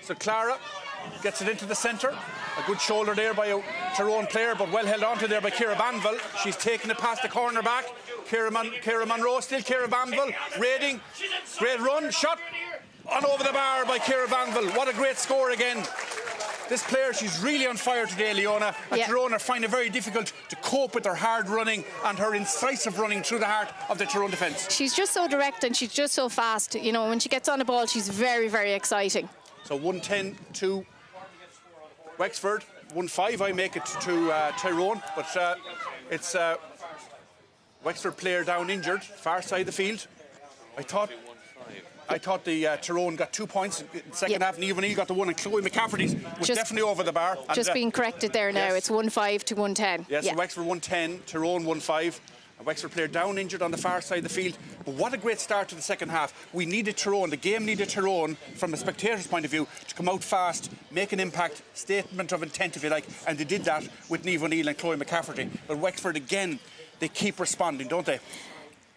So Clara gets it into the centre. A good shoulder there by a Tyrone player, but well held onto there by Ciara Banville. She's taken it past the corner back. Ciara Monroe still. Ciara Banville raiding. Great run, shot on over the bar by Ciara Banville. What a great score again. This player, she's really on fire today, Leona. And Tyrone are finding it very difficult to cope with her hard running and her incisive running through the heart of the Tyrone defence. She's just so direct and she's just so fast. When she gets on the ball, she's very, very exciting. So 1-10 to Wexford. 1-5, I make it to Tyrone. But it's Wexford player down injured, far side of the field. I thought the Tyrone got 2 points in the second half, and Niamh O'Neill got the one, and Chloe McCafferty's was definitely over the bar. Just being corrected there now. Yes. It's 1-5 to 1-10. Yes, so Wexford 1-10, Tyrone 1-5. A Wexford player down injured on the far side of the field. But what a great start to the second half. We needed Tyrone, the game needed Tyrone, from a spectator's point of view, to come out fast, make an impact, statement of intent, if you like, and they did that with Niamh O'Neill and Chloe McCafferty. But Wexford, again, they keep responding, don't they?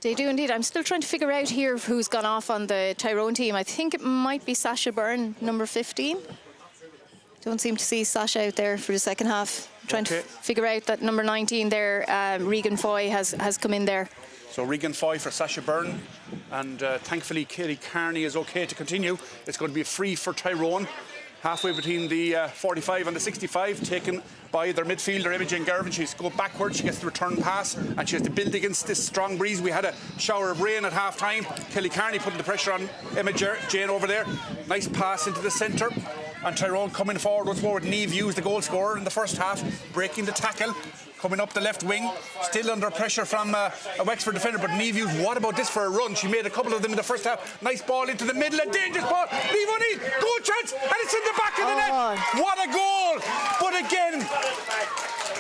They do indeed. I'm still trying to figure out here who's gone off on the Tyrone team. I think it might be Sasha Byrne, number 15. Don't seem to see Sasha out there for the second half. Trying to figure out that number 19 there, Regan Foy, has come in there. So Regan Foy for Sasha Byrne. And thankfully, Katie Carney is OK to continue. It's going to be a free for Tyrone. Halfway between the 45 and the 65, taken by their midfielder Imogen Gervin. She's going backwards, she gets the return pass, and she has to build against this strong breeze. We had a shower of rain at half time. Kelly Carney putting the pressure on Emma Jane over there. Nice pass into the centre, and Tyrone coming forward once more with Niamh Hughes, the goal scorer in the first half, breaking the tackle, coming up the left wing, still under pressure from a Wexford defender. But Niamh Hughes, what about this for a run? She made a couple of them in the first half. Nice ball into the middle, a dangerous ball. Niamh O'Neill, goal chance, and it's in the back of the net. What a goal! But again,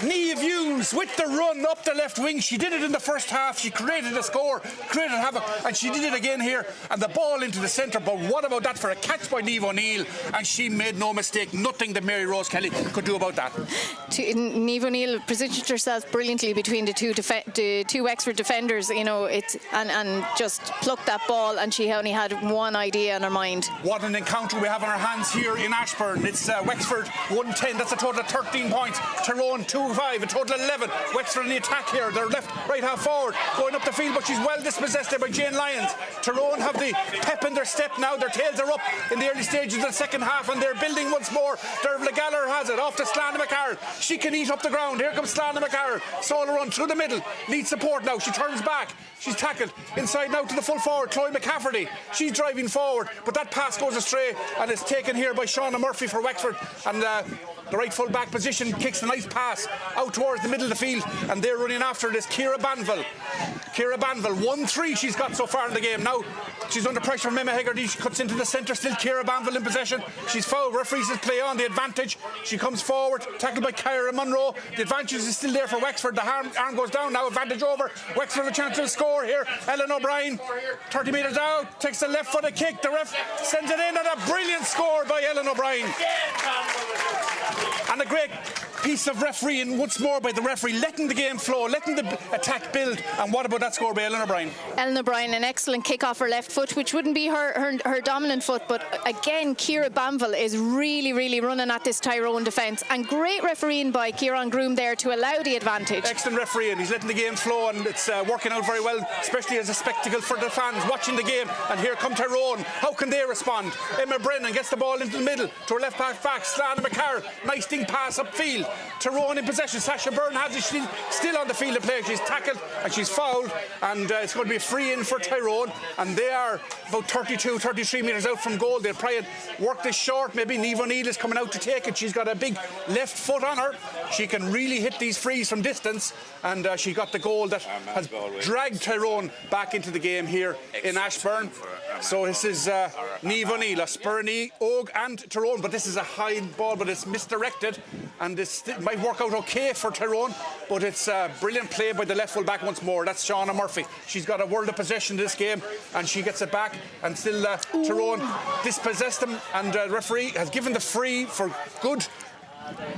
Niamh Hughes with the run up the left wing. She did it in the first half. She created a score, created havoc, and she did it again here. And the ball into the centre. But what about that for a catch by Niamh O'Neill? And she made no mistake. Nothing that Mary Rose Kelly could do about that. Niamh O'Neill positioned herself brilliantly between the two Wexford defenders, and just plucked that ball, and she only had one idea in her mind. What an encounter we have on our hands here in Ashburn. It's Wexford 1-10. That's a total of 13 points. Tyrone 2-5, a total of 11. Wexford in the attack here. They're right half forward, going up the field, but she's well dispossessed there by Jane Lyons. Tyrone have the pep in their step now. Their tails are up in the early stages of the second half, and they're building once more. Dervla Gallagher has it off to Slana McCarroll. She can eat up the ground. Here comes Slana McCarroll. Solo run through the middle. Needs support now. She turns back. She's tackled inside now to the full forward, Chloe McCafferty. She's driving forward, but that pass goes astray, and it's taken here by Shauna Murphy for Wexford. And the right full back position, kicks a nice pass out towards the middle of the field, and they're running after it is Ciara Banville. Ciara Banville, 1-3 she's got so far in the game. Now she's under pressure from Emma Hegarty. She cuts into the centre, still Ciara Banville in possession. She's fouled. Referee says play on, the advantage. She comes forward, tackled by Ciara Munro. The advantage is still there for Wexford. The arm goes down now, advantage over. Wexford have a chance to score here. Ellen O'Brien, 30 metres out, takes the left footed kick. The ref sends it in, and a brilliant score by Ellen O'Brien. And a great piece of refereeing once more by the referee, letting the game flow, letting the attack build. And what about that score by Ellen O'Brien? Ellen O'Brien, an excellent kick off her left foot, which wouldn't be her dominant foot, but again Ciara Banville is really running at this Tyrone defence, and great refereeing by Kieran Groom there to allow the advantage. Excellent refereeing, he's letting the game flow, and it's working out very well, especially as a spectacle for the fans watching the game. And here come Tyrone, how can they respond? Emma Brennan gets the ball into the middle to her left back, Slana McCarr, nice ding pass upfield. Tyrone in possession. Sasha Byrne has it. She's still on the field of play. She's tackled and she's fouled, and it's going to be a free in for Tyrone, and they are about 33 metres out from goal. They'll try and work this short. Maybe Niamh O'Neill is coming out to take it. She's got a big left foot on her. She can really hit these frees from distance, and she got the goal that has dragged Tyrone back into the game here in Ashbourne. So this is Niamh O'Neill, Spurny, Og and Tyrone, but this is a high ball, but it's misdirected, and it might work out okay for Tyrone, but it's brilliant play by the left full back once more. That's Shauna Murphy. She's got a world of possession in this game, and she gets it back, and still Tyrone dispossessed them, and the referee has given the free for good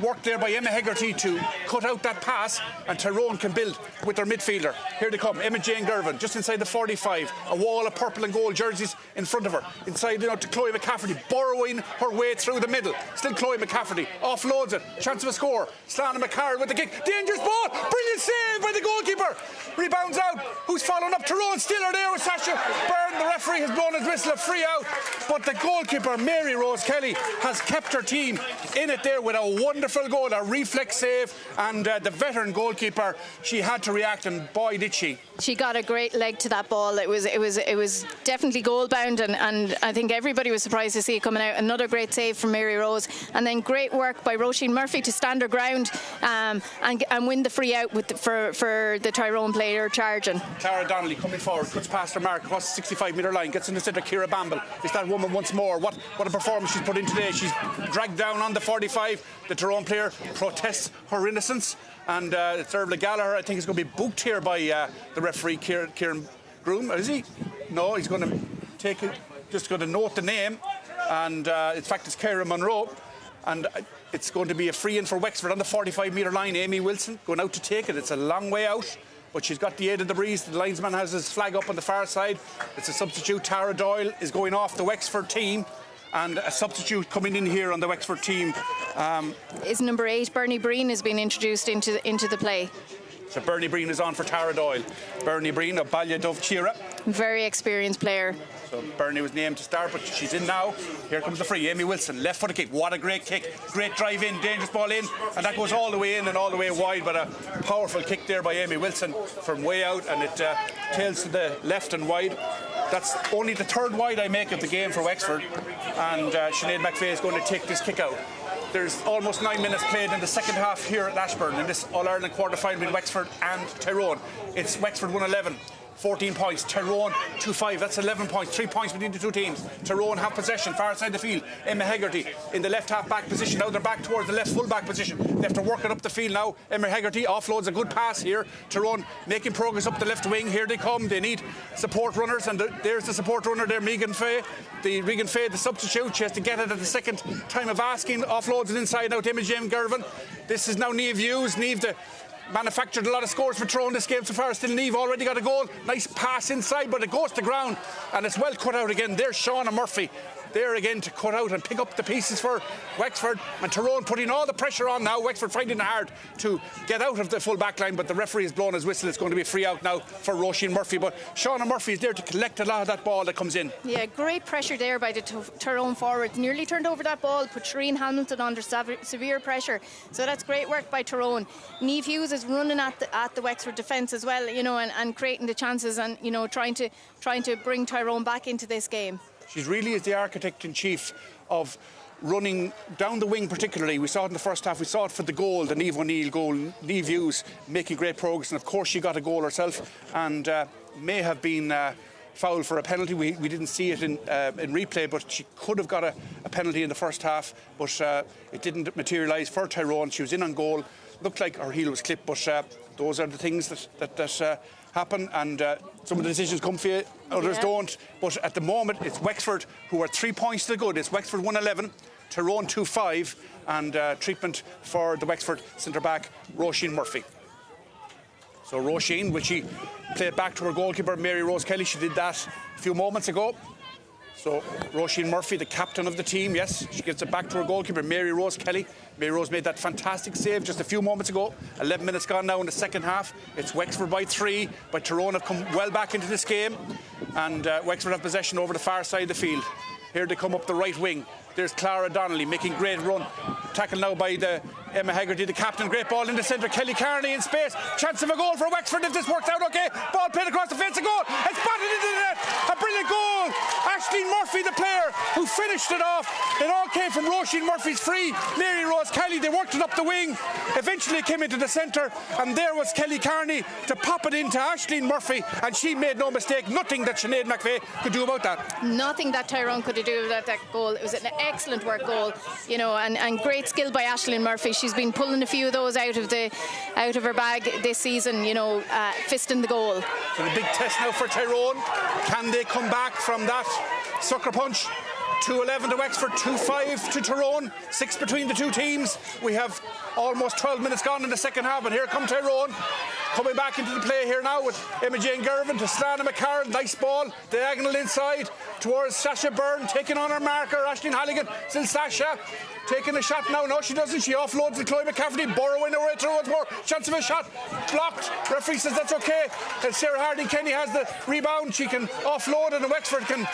work there by Emma Hegarty to cut out that pass, and Tyrone can build with their midfielder. Here they come, Emma Jane Girvan, just inside the 45, a wall of purple and gold jerseys in front of her, inside to Chloe McCafferty, burrowing her way through the middle. Still Chloe McCafferty, offloads it, chance of a score. Slana McCarr with the kick, dangerous ball, brilliant save by the goalkeeper, rebounds out. Who's following up? Tyrone still are there with Sasha Byrne. The referee has blown his whistle, a free out, but the goalkeeper Mary Rose Kelly has kept her team in it there with a wonderful goal, a reflex save, and the veteran goalkeeper, she had to react, and boy did she. She got a great leg to that ball. It was definitely goal bound, and I think everybody was surprised to see it coming out. Another great save from Mary Rose, and then great work by Roisin Murphy to stand her ground and win the free out for the Tyrone player charging. Clara Donnelly coming forward, cuts past her mark across the 65-metre line, gets in the centre. Ciara Banville, it's that woman once more. What a performance she's put in today. She's dragged down on the 45. The Tyrone player protests her innocence, and it's Erble Gallagher, I think, is going to be booked here by the referee Kieran Groom. Is he? No, he's going to take it, just going to note the name, and in fact it's Ciara Munro, and it's going to be a free in for Wexford on the 45-metre line. Amy Wilson going out to take it. It's a long way out, but she's got the aid of the breeze. The linesman has his flag up on the far side. It's a substitute. Tara Doyle is going off the Wexford team, and a substitute coming in here on the Wexford team is number 8, Bernie Breen, has been introduced into the play. So Bernie Breen is on for Tara Doyle. Bernie Breen of Ballia Dove Chira. Very experienced player. So Bernie was named to start, but she's in now. Here comes the free. Amy Wilson, left footed kick. What a great kick. Great drive in, dangerous ball in, and that goes all the way in and all the way wide, but a powerful kick there by Amy Wilson from way out, and it tails to the left and wide. That's only the third wide I make of the game for Wexford, and Sinead McVeigh is going to take this kick out. There's almost 9 minutes played in the second half here at Ashbourne in this All-Ireland quarter-final between Wexford and Tyrone. It's Wexford 1-11. 14 points, Tyrone 2-5, that's 11 points, 3 points between the two teams. Tyrone have possession, far side the field. Emma Hegarty in the left half-back position, now they're back towards the left full-back position. They have to work it up the field now. Emma Hegarty offloads a good pass here. Tyrone making progress up the left wing, here they come. They need support runners, and there's the support runner there, Megan Fay. Regan Fay, the substitute, she has to get it at the second time of asking, offloads it inside now to Emma Jane Girvan. This is now Niamh Hughes. Niamh, manufactured a lot of scores for Tyrone this game so far. Still Niamh already got a goal. Nice pass inside, but it goes to ground, and it's well cut out again. There's Shauna Murphy there again to cut out and pick up the pieces for Wexford, and Tyrone putting all the pressure on now. Wexford finding it hard to get out of the full back line, but the referee has blown his whistle. It's going to be a free out now for Roisin Murphy, but Shauna Murphy is there to collect a lot of that ball that comes in. Yeah, great pressure there by the Tyrone forward. Nearly turned over that ball, put Shireen Hamilton under severe pressure. So that's great work by Tyrone. Niamh Hughes is running at the Wexford defence as well, and creating the chances, and trying to bring Tyrone back into this game. She really is the architect in chief of running down the wing particularly. We saw it in the first half. We saw it for the goal, the Niamh O'Neill goal. Niamh Hughes making great progress, and of course she got a goal herself, and may have been foul for a penalty. We didn't see it in replay, but she could have got a penalty in the first half, but it didn't materialise for Tyrone. She was in on goal. Looked like her heel was clipped, but those are the things that happen, and some of the decisions come for you, others don't. But at the moment, it's Wexford who are 3 points to the good. It's Wexford 1-11, Tyrone 2-5, and treatment for the Wexford centre-back, Roisin Murphy. So Roisin, will she play it back to her goalkeeper, Mary Rose Kelly? She did that a few moments ago. So Roisin Murphy, the captain of the team, yes, she gives it back to her goalkeeper, Mary Rose Kelly. Mary Rose made that fantastic save just a few moments ago. 11 minutes gone now in the second half. It's Wexford by 3, but Tyrone have come well back into this game, and Wexford have possession over the far side of the field. Here they come up the right wing. There's Clara Donnelly making great run. Tackled now by the Emma Hegarty, the captain. Great ball in the centre. Kelly Carney in space. Chance of a goal for Wexford if this works out okay. Ball played across the fence. A goal. It's batted into the net. A brilliant goal. Aisling Murphy, the player who finished it off. It all came from Roisin Murphy's free. Mary Rose Kelly, they worked it up the wing. Eventually it came into the centre, and there was Kelly Carney to pop it into Aisling Murphy, and she made no mistake. Nothing that Sinead McVeigh could do about that. Nothing that Tyrone could do about that goal. It was an excellent work goal, you know, and great skill by Aisling Murphy. She's been pulling a few of those out of her bag this season, you know, fisting the goal. So the big test now for Tyrone. Can they come back from that sucker punch? 2-11 to Wexford, 2-5 to Tyrone, 6 between the two teams. We have almost 12 minutes gone in the second half, and here come Tyrone coming back into the play here now with Emma Jane Gervin to Slana McCarron. Nice ball, diagonal inside towards Sasha Byrne, taking on her marker, Aisling Halligan. Still Sasha taking a shot now. No, she doesn't. She offloads to Chloe McCafferty, burrowing her way towards more. Chance of a shot, blocked. Referee says that's okay. And Sarah Harding-Kenny has the rebound. She can offload, and Wexford can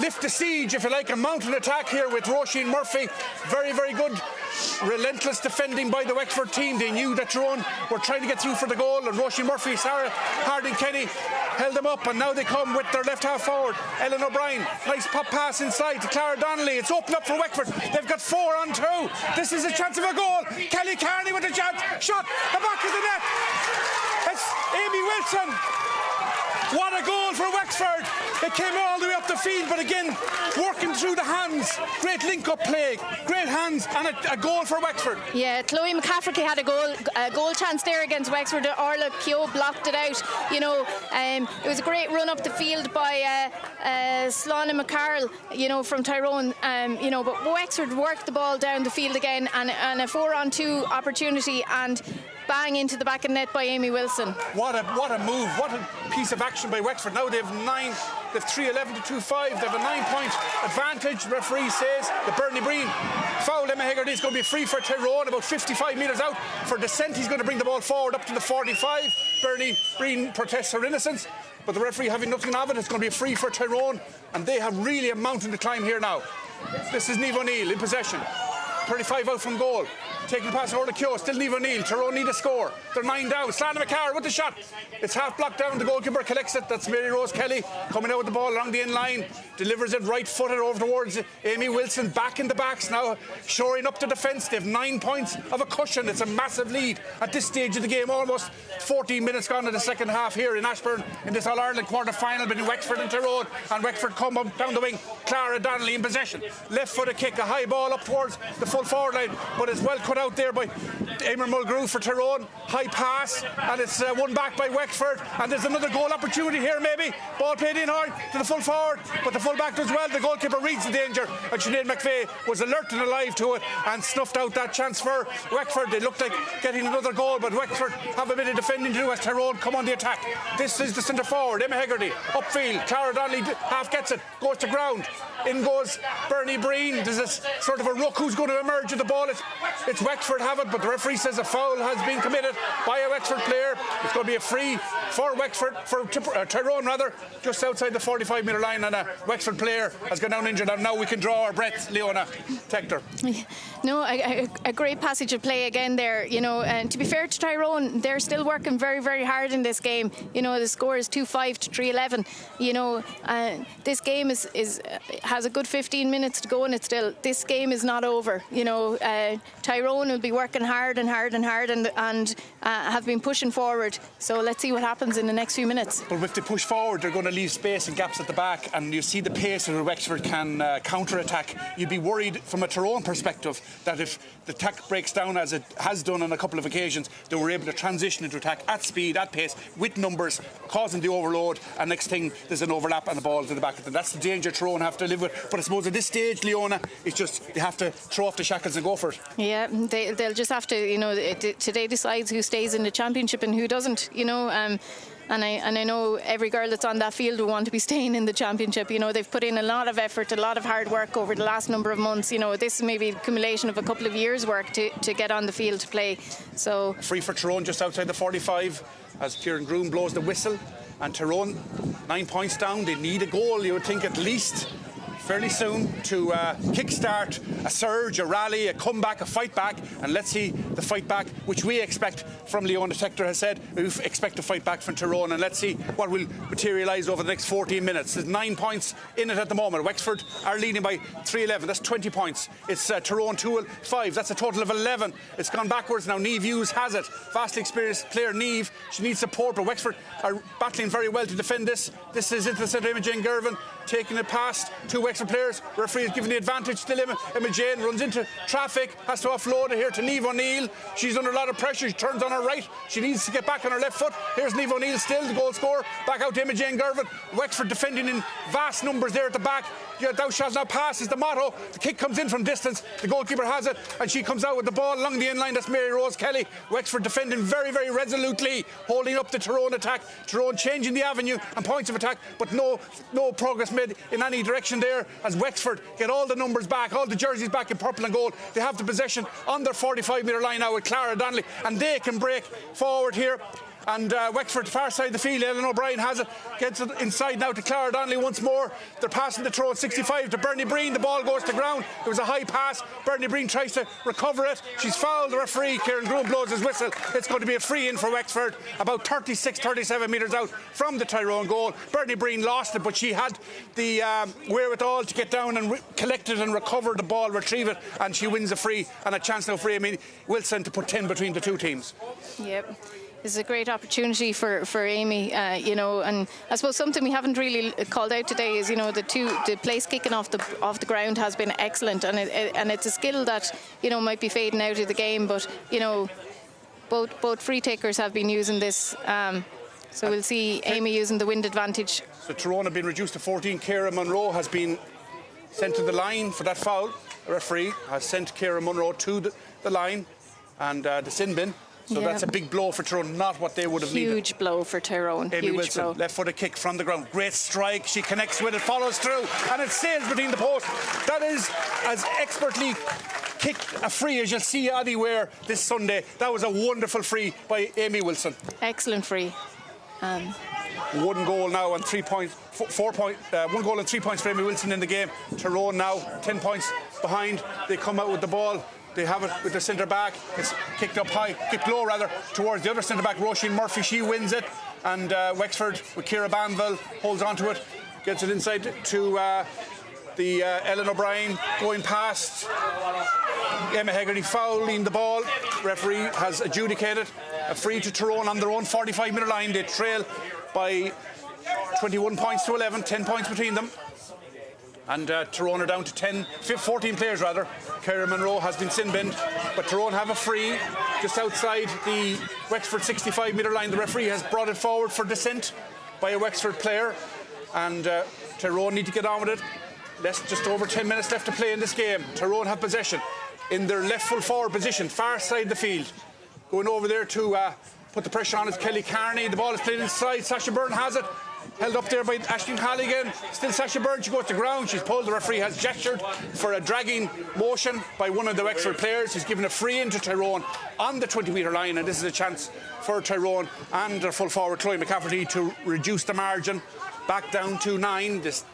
lift the siege, if you like, a mountain attack here with Roisin Murphy. Very, very good, relentless defending by the Wexford team. They knew that Tyrone were trying to get through for the goal, and Roisin Murphy, Sarah Harding-Kenny held them up, and now they come with their left half forward, Ellen O'Brien. Nice pop pass inside to Clara Donnelly. It's opened up for Wexford. They've got 4 on 2. This is a chance of a goal. Kelly Carney with a chance. Shot, the back of the net. It's Amy Wilson. What a goal for Wexford. It came all the way up the field, but again, working through the hands. Great link-up play, great hands, and a goal for Wexford. Yeah, Chloe McCafferty had a goal chance there against Wexford. Orla Keogh blocked it out. You know, it was a great run up the field by Slana McCarroll, you know, from Tyrone. You know, but Wexford worked the ball down the field again, and a 4-on-2 opportunity, and bang into the back of the net by Amy Wilson. What a move, what a piece of action by Wexford. Now they've 3-11 to 2-5. They have a 9-point advantage. Referee says the Bernie Breen foul. Emma Hegarty is going to be free for Tyrone, about 55 metres out for descent. He's going to bring the ball forward up to the 45. Bernie Breen protests her innocence, but the referee having nothing of it. It's going to be a free for Tyrone, and they have really a mountain to climb here now. This is Niamh O'Neill in possession. 35 out from goal. Taking the pass over to Keogh. Still Niamh O'Neill. Tyrone need a score. They're 9 down. Slana McCarr with the shot. It's half blocked down. The goalkeeper collects it. That's Mary Rose Kelly coming out with the ball along the end line. Delivers it right footed over towards Amy Wilson. Back in the backs now. Shoring up the defence. They have 9 points of a cushion. It's a massive lead at this stage of the game. Almost 14 minutes gone in the second half here in Ashburn in this All-Ireland quarter-final between Wexford and Tyrone. And Wexford come up down the wing. Clara Donnelly in possession. Left footed kick. A high ball up towards the full forward line, but it's well cut out there by Emer Mulgrew for Tyrone. High pass, and it's won back by Wexford, and there's another goal opportunity here maybe. Ball played in hard to the full forward, but the full back does well. The goalkeeper reads the danger, and Sinead McVeigh was alert and alive to it and snuffed out that chance for Wexford. They looked like getting another goal, but Wexford have a bit of defending to do as Tyrone come on the attack. This is the centre forward, Emma Hegarty, upfield. Clara Donnelly half gets it, goes to ground. In goes Bernie Breen. There's this sort of a rook who's going to emerge with the ball. It's Wexford have it, but the referee says a foul has been committed by a Wexford player. It's going to be a free for Wexford, for Tyrone rather, just outside the 45-metre line, and a Wexford player has gone down injured, and now we can draw our breath. Leona Tector. No, a great passage of play again there, you know, and to be fair to Tyrone, they're still working very, very hard in this game. You know, the score is 2-5 to 3-11. You know, this game is has a good 15 minutes to go, and it's still, this game is not over. You know, Tyrone will be working hard and have been pushing forward. So let's see what happens in the next few minutes. But if they push forward, they're going to leave space and gaps at the back, and you see the pace that Wexford can counter-attack. You'd be worried from a Tyrone perspective that if the attack breaks down, as it has done on a couple of occasions, they were able to transition into attack at speed, at pace, with numbers, causing the overload, and next thing, there's an overlap and the ball to the back of them. That's the danger Tyrone have to live with. But I suppose at this stage, Leona, it's just they have to throw off the shackles and go for it. Yeah, they'll just have to, you know, today decides who stays in the championship and who doesn't, you know. And I know every girl that's on that field will want to be staying in the championship. You know, they've put in a lot of effort, a lot of hard work over the last number of months. You know, this may be a accumulation of a couple of years' work to get on the field to play. So free for Tyrone just outside the 45 as Kieran Groom blows the whistle. And Tyrone 9 points down. They need a goal, you would think, at least fairly soon to kick-start a surge, a rally, a comeback, a fight back. And let's see the fight back, which we expect from Leona. Tector has said we expect a fight back from Tyrone, and let's see what will materialise over the next 14 minutes. There's 9 points in it at the moment. Wexford are leading by 3-11. That's 20 points. It's Tyrone 2-5. That's a total of 11. It's gone backwards now. Niamh Hughes has it. Vastly experienced player, Niamh. She needs support, but Wexford are battling very well to defend this. This is into the centre. Imogen Girvan taking it past two Wexford players. Referee is giving the advantage to Imogen. Runs into traffic. Has to offload it here to Niamh O'Neill. She's under a lot of pressure. She turns on her right. She needs to get back on her left foot. Here's Niamh O'Neill still, the goal scorer. Back out to Imogen Girvan. Wexford defending in vast numbers there at the back. Yeah, thou shalt not pass is the motto. The kick comes in from distance. The goalkeeper has it, and she comes out with the ball along the end line. That's Mary Rose Kelly. Wexford defending very, very resolutely, holding up the Tyrone attack. Tyrone changing the avenue and points of attack, but no progress made in any direction there as Wexford get all the numbers back, all the jerseys back in purple and gold. They have the possession on their 45-metre line now with Clara Donnelly, and they can break forward here. And Wexford, far side of the field, Ellen O'Brien has it, gets it inside now to Clara Donnelly once more. They're passing the throw at 65 to Bernie Breen. The ball goes to ground. It was a high pass. Bernie Breen tries to recover it. She's fouled. The referee, Kieran Groom, blows his whistle. It's going to be a free in for Wexford, about 37 metres out from the Tyrone goal. Bernie Breen lost it, but she had the wherewithal to get down and collect it and recover the ball, retrieve it, and she wins a free and a chance now for Amy Wilson to put 10 between the two teams. Yep. This is a great opportunity for Amy, you know, and I suppose something we haven't really called out today is, you know, the place kicking off the ground has been excellent, and it's a skill that, you know, might be fading out of the game, but, you know, both free takers have been using this, so we'll see Amy using the wind advantage. So Tyrone have been reduced to 14. Ciara Munro has been sent to the line for that foul. The referee has sent Ciara Munro to the line and the sin bin. So that's a big blow for Tyrone, not what they would have needed. Huge blow for Tyrone. Amy Wilson, left-footed kick from the ground. Great strike. She connects with it, follows through, and it sails between the posts. That is as expertly kicked a free as you'll see anywhere this Sunday. That was a wonderful free by Amy Wilson. Excellent free. One goal now and 3 points. 1 goal and 3 points for Amy Wilson in the game. Tyrone now 10 points behind. They come out with the ball. They have it with the centre back. It's kicked up high, kicked low rather, towards the other centre back, Roisin Murphy. She wins it, and Wexford with Ciara Banville holds on to it, gets it inside to the Ellen O'Brien going past. Emma Hegarty fouling the ball. Referee has adjudicated a free to Tyrone on their own 45-metre line. They trail by 21 points to 11, 10 points between them. And Tyrone are down to 14 players rather. Ciara Munro has been sin-binned, but Tyrone have a free just outside the Wexford 65-metre line. The referee has brought it forward for descent by a Wexford player, and Tyrone need to get on with it. Just over 10 minutes left to play in this game. Tyrone have possession in their left full forward position, far side of the field. Going over there to put the pressure on is Kelly Carney. The ball is played inside. Saoirse Byrne has it. Held up there by Aisling Halligan. Still Saoirse Byrne. She goes to ground. She's pulled. The referee has gestured for a dragging motion by one of the Wexford players. He's given a free in to Tyrone on the 20-metre line, and this is a chance for Tyrone and their full forward Chloe McCafferty to reduce the margin back down to 9. This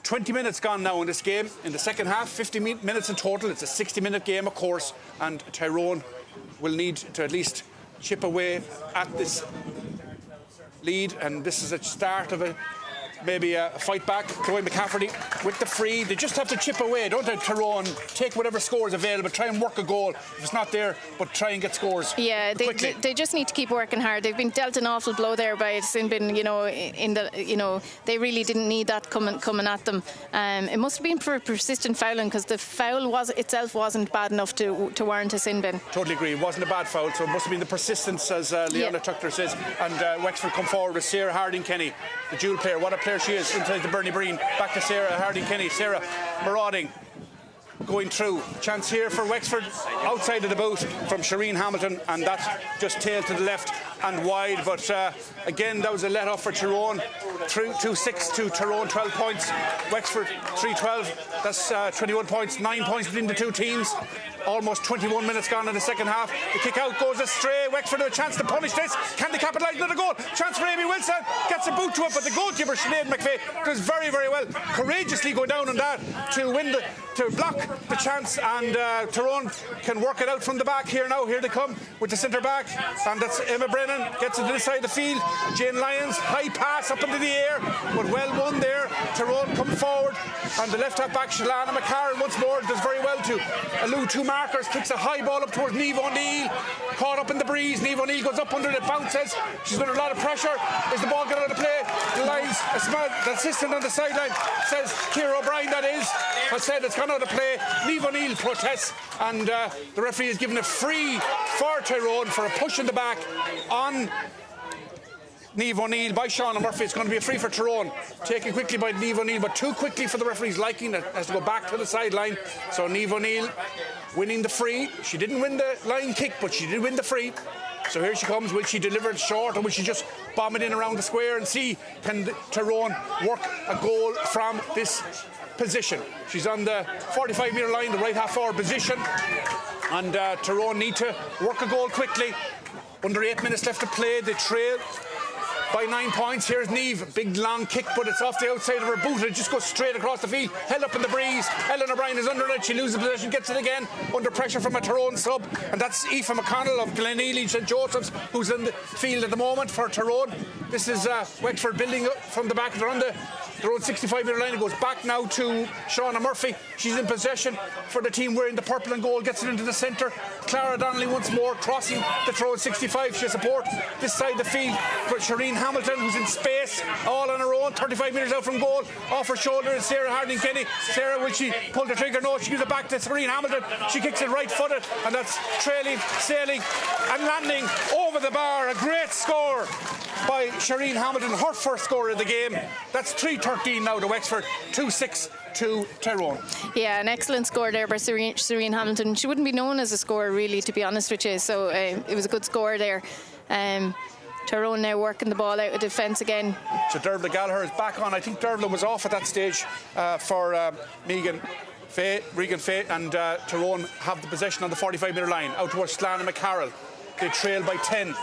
20 minutes gone now in this game. In the second half, 50 minutes in total. It's a 60-minute game, of course, and Tyrone will need to at least chip away at this lead, and this is a start of a maybe a fight back. Chloe McCafferty with the free. They just have to chip away, don't they, Tyrone? Take whatever score is available, try and work a goal. If it's not there, but try and get scores. Yeah, they just need to keep working hard. They've been dealt an awful blow there by Sinbin, they really didn't need that coming at them. It must have been for persistent fouling, because the foul itself wasn't bad enough to warrant a sin bin. Totally agree. It wasn't a bad foul, so it must have been the persistence, as Leona Tucker says. And Wexford come forward with Sarah Harding-Kenny, the dual player. What a player she is inside the Bernie Breen. Back to Sarah Harding-Kenny. Sarah marauding, going through. Chance here for Wexford, outside of the boot from Shireen Hamilton, and that just tailed to the left and wide. But again, that was a let off for Tyrone. 2-6 to Tyrone, 12 points. Wexford 3-12. That's 21 points, 9 points between the two teams. Almost 21 minutes gone in the second half. The kick out goes astray. Wexford have a chance to punish this. Can they capitalise another goal? Chance for Amy Wilson. Gets a boot to it, but the goalkeeper, Sinead McVeigh, does very, very well. Courageously go down on that to block the chance, and Tyrone can work it out from the back here now. Here they come with the centre back, and that's Emma Brennan. Gets it to the side of the field. Jane Lyons, high pass up into the air, but well won there. Tyrone come forward, and the left half back, Shalana McCarroll, once more does very well to elude two markers, kicks a high ball up towards Niamh O'Neill, caught up in the breeze. Niamh O'Neill goes up under it, bounces. She's under a lot of pressure. Is the ball getting out of play? The lines, the assistant on the sideline says, Ciara O'Brien that is, has said it's gone out of play. Niamh O'Neill protests, and the referee has given a free for Tyrone for a push in the back on Niamh O'Neill by Shauna Murphy. It's going to be a free for Tyrone, taken quickly by Niamh O'Neill, but too quickly for the referee's liking. It has to go back to the sideline. So Niamh O'Neill winning the free. She didn't win the line kick, but she did win the free. So here she comes. Will she deliver it short, or will she just bomb it in around the square and see can Tyrone work a goal from this position? She's on the 45-metre line, the right half forward position, and Tyrone need to work a goal quickly. Under 8 minutes left to play. They trail by 9 points. Here's Niamh, big long kick, but it's off the outside of her boot. It just goes straight across the field, held up in the breeze. Ellen O'Brien is under it. She loses possession, gets it again under pressure from a Tyrone sub, and that's Aoife McConnell of Glenealy St Joseph's, who's in the field at the moment for Tyrone. This is Wexford building up from the back. They're on their own 65-metre line. It goes back now to Shauna Murphy. She's in possession for the team wearing the purple and gold. Gets it into the centre. Clara Donnelly once more crossing the Tyrone 65. She'll support this side of the field for Shireen Hamilton, who's in space all on her own, 35 metres out from goal. Off her shoulder is Sarah Harding-Kenny. Sarah, will she pull the trigger? No, she gives it back to Shireen Hamilton. She kicks it right-footed, and that's trailing, sailing and landing over the bar. A great score by Shireen Hamilton, her first score of the game. That's 3-13 now to Wexford, 2-6 to Tyrone. Yeah, an excellent score there by Shireen Hamilton. She wouldn't be known as a scorer, really, to be honest with you, so it was a good score there. Tyrone now working the ball out of defence again. So Dervla Gallagher is back on. I think Dervla was off at that stage for Regan Fay, and Tyrone have the possession on the 45-metre line out towards Slana McCarroll. They trail by 10.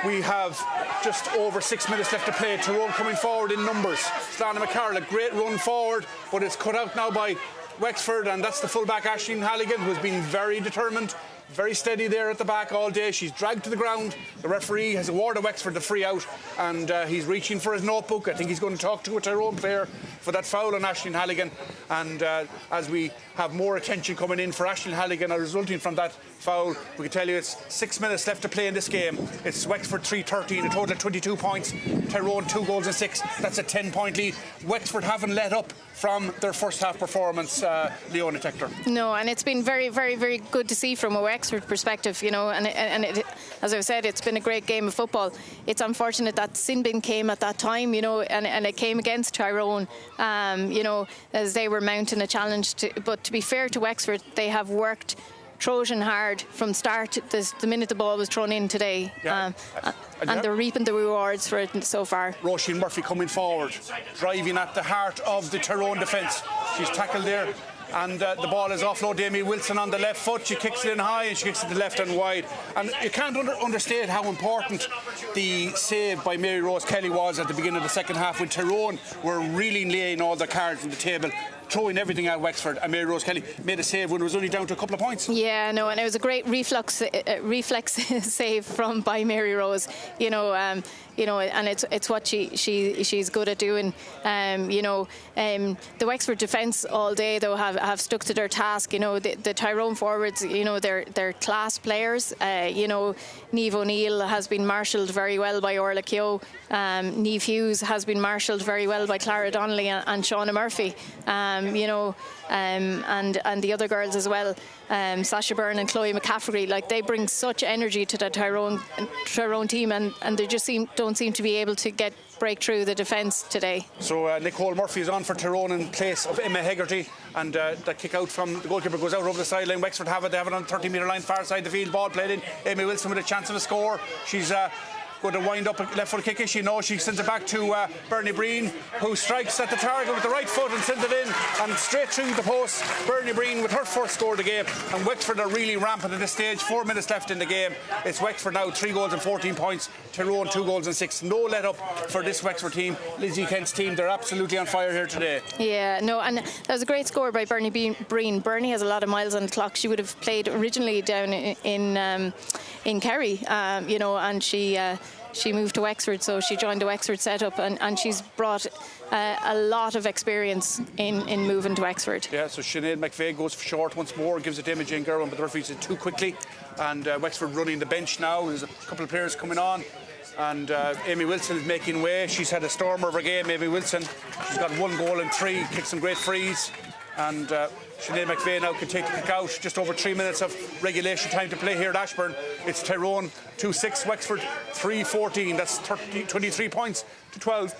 We have just over 6 minutes left to play. Tyrone coming forward in numbers. Slana McCarroll, a great run forward, but it's cut out now by Wexford, and that's the fullback Aisling Halligan, who's been very determined, very steady there at the back all day. She's dragged to the ground. The referee has awarded Wexford the free out, and he's reaching for his notebook. I think he's going to talk to a Tyrone player for that foul on Aisling Halligan. And as we have more attention coming in for Aisling Halligan resulting from that foul, we can tell you it's 6 minutes left to play in this game. It's Wexford 3-13, a total of 22 points. Tyrone 2 goals and 6. That's a 10-point lead. Wexford haven't let up from their first half performance, Leona Tector. No, and it's been very, very, very good to see from a Wexford perspective, you know, and as I've said, it's been a great game of football. It's unfortunate that sin bin came at that time, you know, and it came against Tyrone, you know, as they were mounting a challenge. But to be fair to Wexford, they have worked Trojan hard from start the minute the ball was thrown in today. Yeah. And they're reaping the rewards for it so far. Roisin Murphy coming forward, driving at the heart of the Tyrone defence. She's tackled there, and the ball is offload. Amy Wilson on the left foot. She kicks it in high, and she kicks it to the left and wide. And you can't understate how important the save by Mary Rose Kelly was at the beginning of the second half, when Tyrone were really laying all their cards on the table. throwing everything at Wexford, and Mary Rose Kelly made a save when it was only down to a couple of points. Yeah, no, and it was a great reflex save by Mary Rose. And it's what she's good at doing. The Wexford defence all day though have stuck to their task. The Tyrone forwards, they're class players. Niamh O'Neill has been marshalled very well by Orla Keogh. Niamh Hughes has been marshalled very well by Clara Donnelly and Shauna Murphy. And the other girls as well, Sasha Byrne and Chloe McCaffrey, like they bring such energy to the Tyrone team, and they just don't seem to be able to break through the defence today. So Nicole Murphy is on for Tyrone in place of Emma Hegarty, and that kick out from the goalkeeper goes out over the sideline. Wexford have it. They have it on the 30-metre line, far side the field. Ball played in. Amy Wilson with a chance of a score. She's going to wind up a left foot kick. She sends it back to Bernie Breen, who strikes at the target with the right foot and sends it in and straight through the post. Bernie Breen with her first score of the game, and Wexford are really rampant at this stage. 4 minutes left in the game. It's Wexford now 3 goals and 14 points. Tyrone 2 goals and 6. No let up for this Wexford team. Lizzie Kent's team, they're absolutely on fire here today. Yeah, no, and that was a great score by Bernie Breen. Bernie has a lot of miles on the clock. She would have played originally down in Kerry, and she moved to Wexford, so she joined the Wexford setup, and she's brought a lot of experience in moving to Wexford. Yeah, so Sinead McVeigh goes for short once more, gives it to Imogen Gerwin, but the referee said too quickly, and Wexford running the bench now. There's a couple of players coming on, and Amy Wilson is making way. She's had a stormer of her game, Amy Wilson. She's got 1 goal and 3, kicked some great frees, and Sinead McVeigh now can take the kick out. Just over 3 minutes of regulation time to play here at Ashburn. It's Tyrone 2-6, Wexford 3-14. That's 23 points to 12.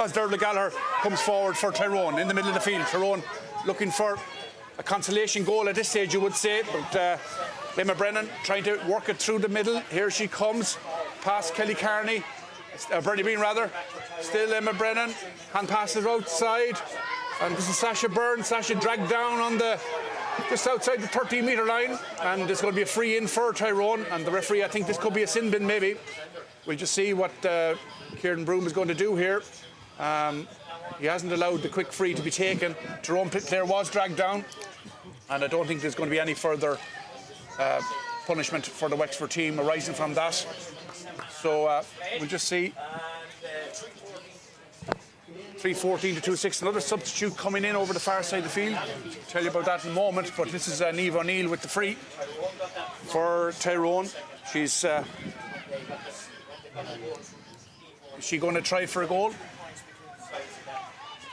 As Dermot Gallagher comes forward for Tyrone in the middle of the field. Tyrone looking for a consolation goal at this stage, you would say, but Emma Brennan trying to work it through the middle. Here she comes, past Kelly Carney, Bernie Breen rather. Still Emma Brennan, hand passes outside. And this is Sasha Byrne. Sasha dragged down on just outside the 13-metre line, and there's going to be a free in for Tyrone. And the referee, I think this could be a sin bin maybe. We'll just see what Kieran Broom is going to do here. He hasn't allowed the quick free to be taken. Tyrone player was dragged down, and I don't think there's going to be any further punishment for the Wexford team arising from that. So we'll just see. 3-14 to 2-6. Another substitute coming in over the far side of the field. I'll tell you about that in a moment, but this is Niamh O'Neill with the free for Tyrone. She's is she going to try for a goal?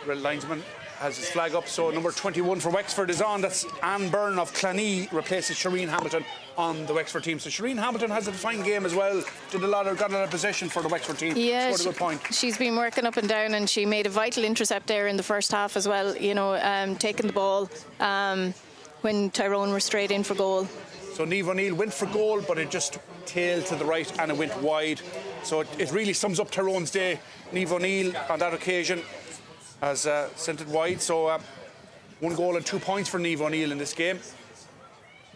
The linesman has his flag up, so number 21 for Wexford is on. That's Anne Byrne of Clonee, replaces Shireen Hamilton on the Wexford team. So Shireen Hamilton has a fine game as well. Got a lot of possession for the Wexford team. Yeah, scored a good point. She's been working up and down, and she made a vital intercept there in the first half as well. Taking the ball when Tyrone were straight in for goal. So Niamh O'Neill went for goal, but it just tailed to the right and it went wide. So it really sums up Tyrone's day. Niamh O'Neill on that occasion has sent it wide. So 1 goal and 2 points for Niamh O'Neill in this game.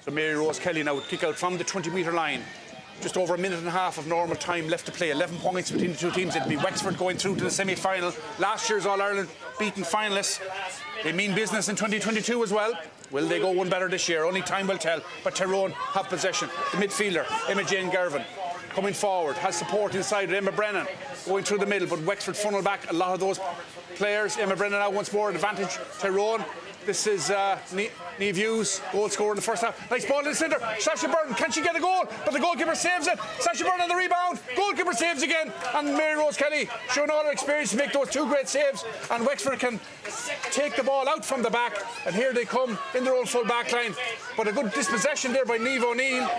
So Mary Rose Kelly now would kick out from the 20-metre line. Just over a minute and a half of normal time left to play. 11 points between the two teams. It'd be Wexford going through to the semi-final. Last year's All-Ireland beaten finalists. They mean business in 2022 as well. Will they go one better this year? Only time will tell. But Tyrone have possession. The midfielder, Imogen Gervin, coming forward, has support inside. Emma Brennan going through the middle, but Wexford funnel back a lot of those players. Emma Brennan now once more advantage. Tyrone. This is Niamh Hughes, goal scorer in the first half. Nice ball in the centre. Sasha Byrne, can she get a goal? But the goalkeeper saves it. Sasha Byrne on the rebound. Goalkeeper saves again. And Mary Rose Kelly showing all her experience to make those 2 great saves. And Wexford can take the ball out from the back. And here they come in their own full back line. But a good dispossession there by Niamh O'Neill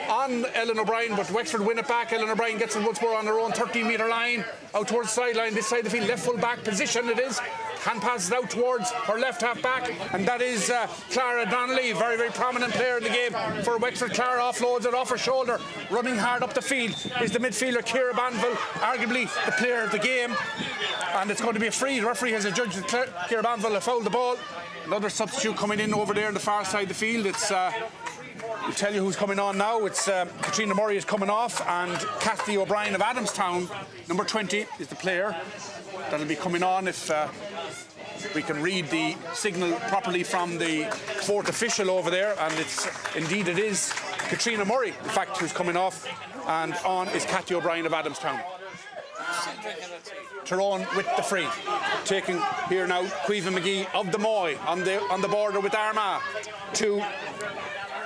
on Ellen O'Brien. But Wexford win it back. Ellen O'Brien gets it once more on their own 13-metre line. Out towards the sideline. This side of the field. Left full back position it is. Hand passes out towards her left half back, and that is Clara Donnelly, very, very prominent player in the game for Wexford. Clara offloads it off her shoulder, running hard up the field is the midfielder Ciara Banville, arguably the player of the game, and it's going to be a free. The referee has adjudged that Ciara Banville have fouled the ball. Another substitute coming in over there on the far side of the field. It's I'll tell you who's coming on now. It's Katrina Murray is coming off, and Kathy O'Brien of Adamstown, number 20, is the player that'll be coming on if we can read the signal properly from the fourth official over there, and indeed it is Katrina Murray, in fact, who's coming off, and on is Cathy O'Brien of Adamstown. Tyrone with the free. Taking here now Caoimhe McGee of the Moy on the border with Armagh to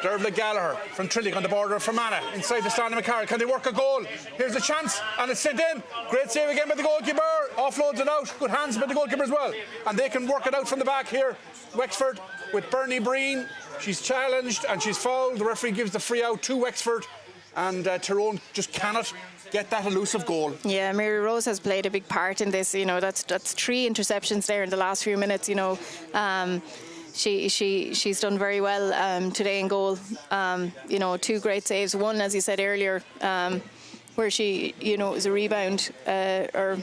Dervla Gallagher from Trillick on the border of Fermanagh inside the Stanley McCarroll. Can they work a goal? Here's a chance, and it's sent in. Great save again by the goalkeeper. Offloads it out. Good hands by the goalkeeper as well. And they can work it out from the back here. Wexford with Bernie Breen. She's challenged and she's fouled. The referee gives the free out to Wexford, and Tyrone just cannot get that elusive goal. Yeah, Mary Rose has played a big part in this. You know, that's 3 interceptions there in the last few minutes. You know, she's done very well today in goal. You know, 2 great saves. One, as you said earlier, where she, you know, it was a rebound or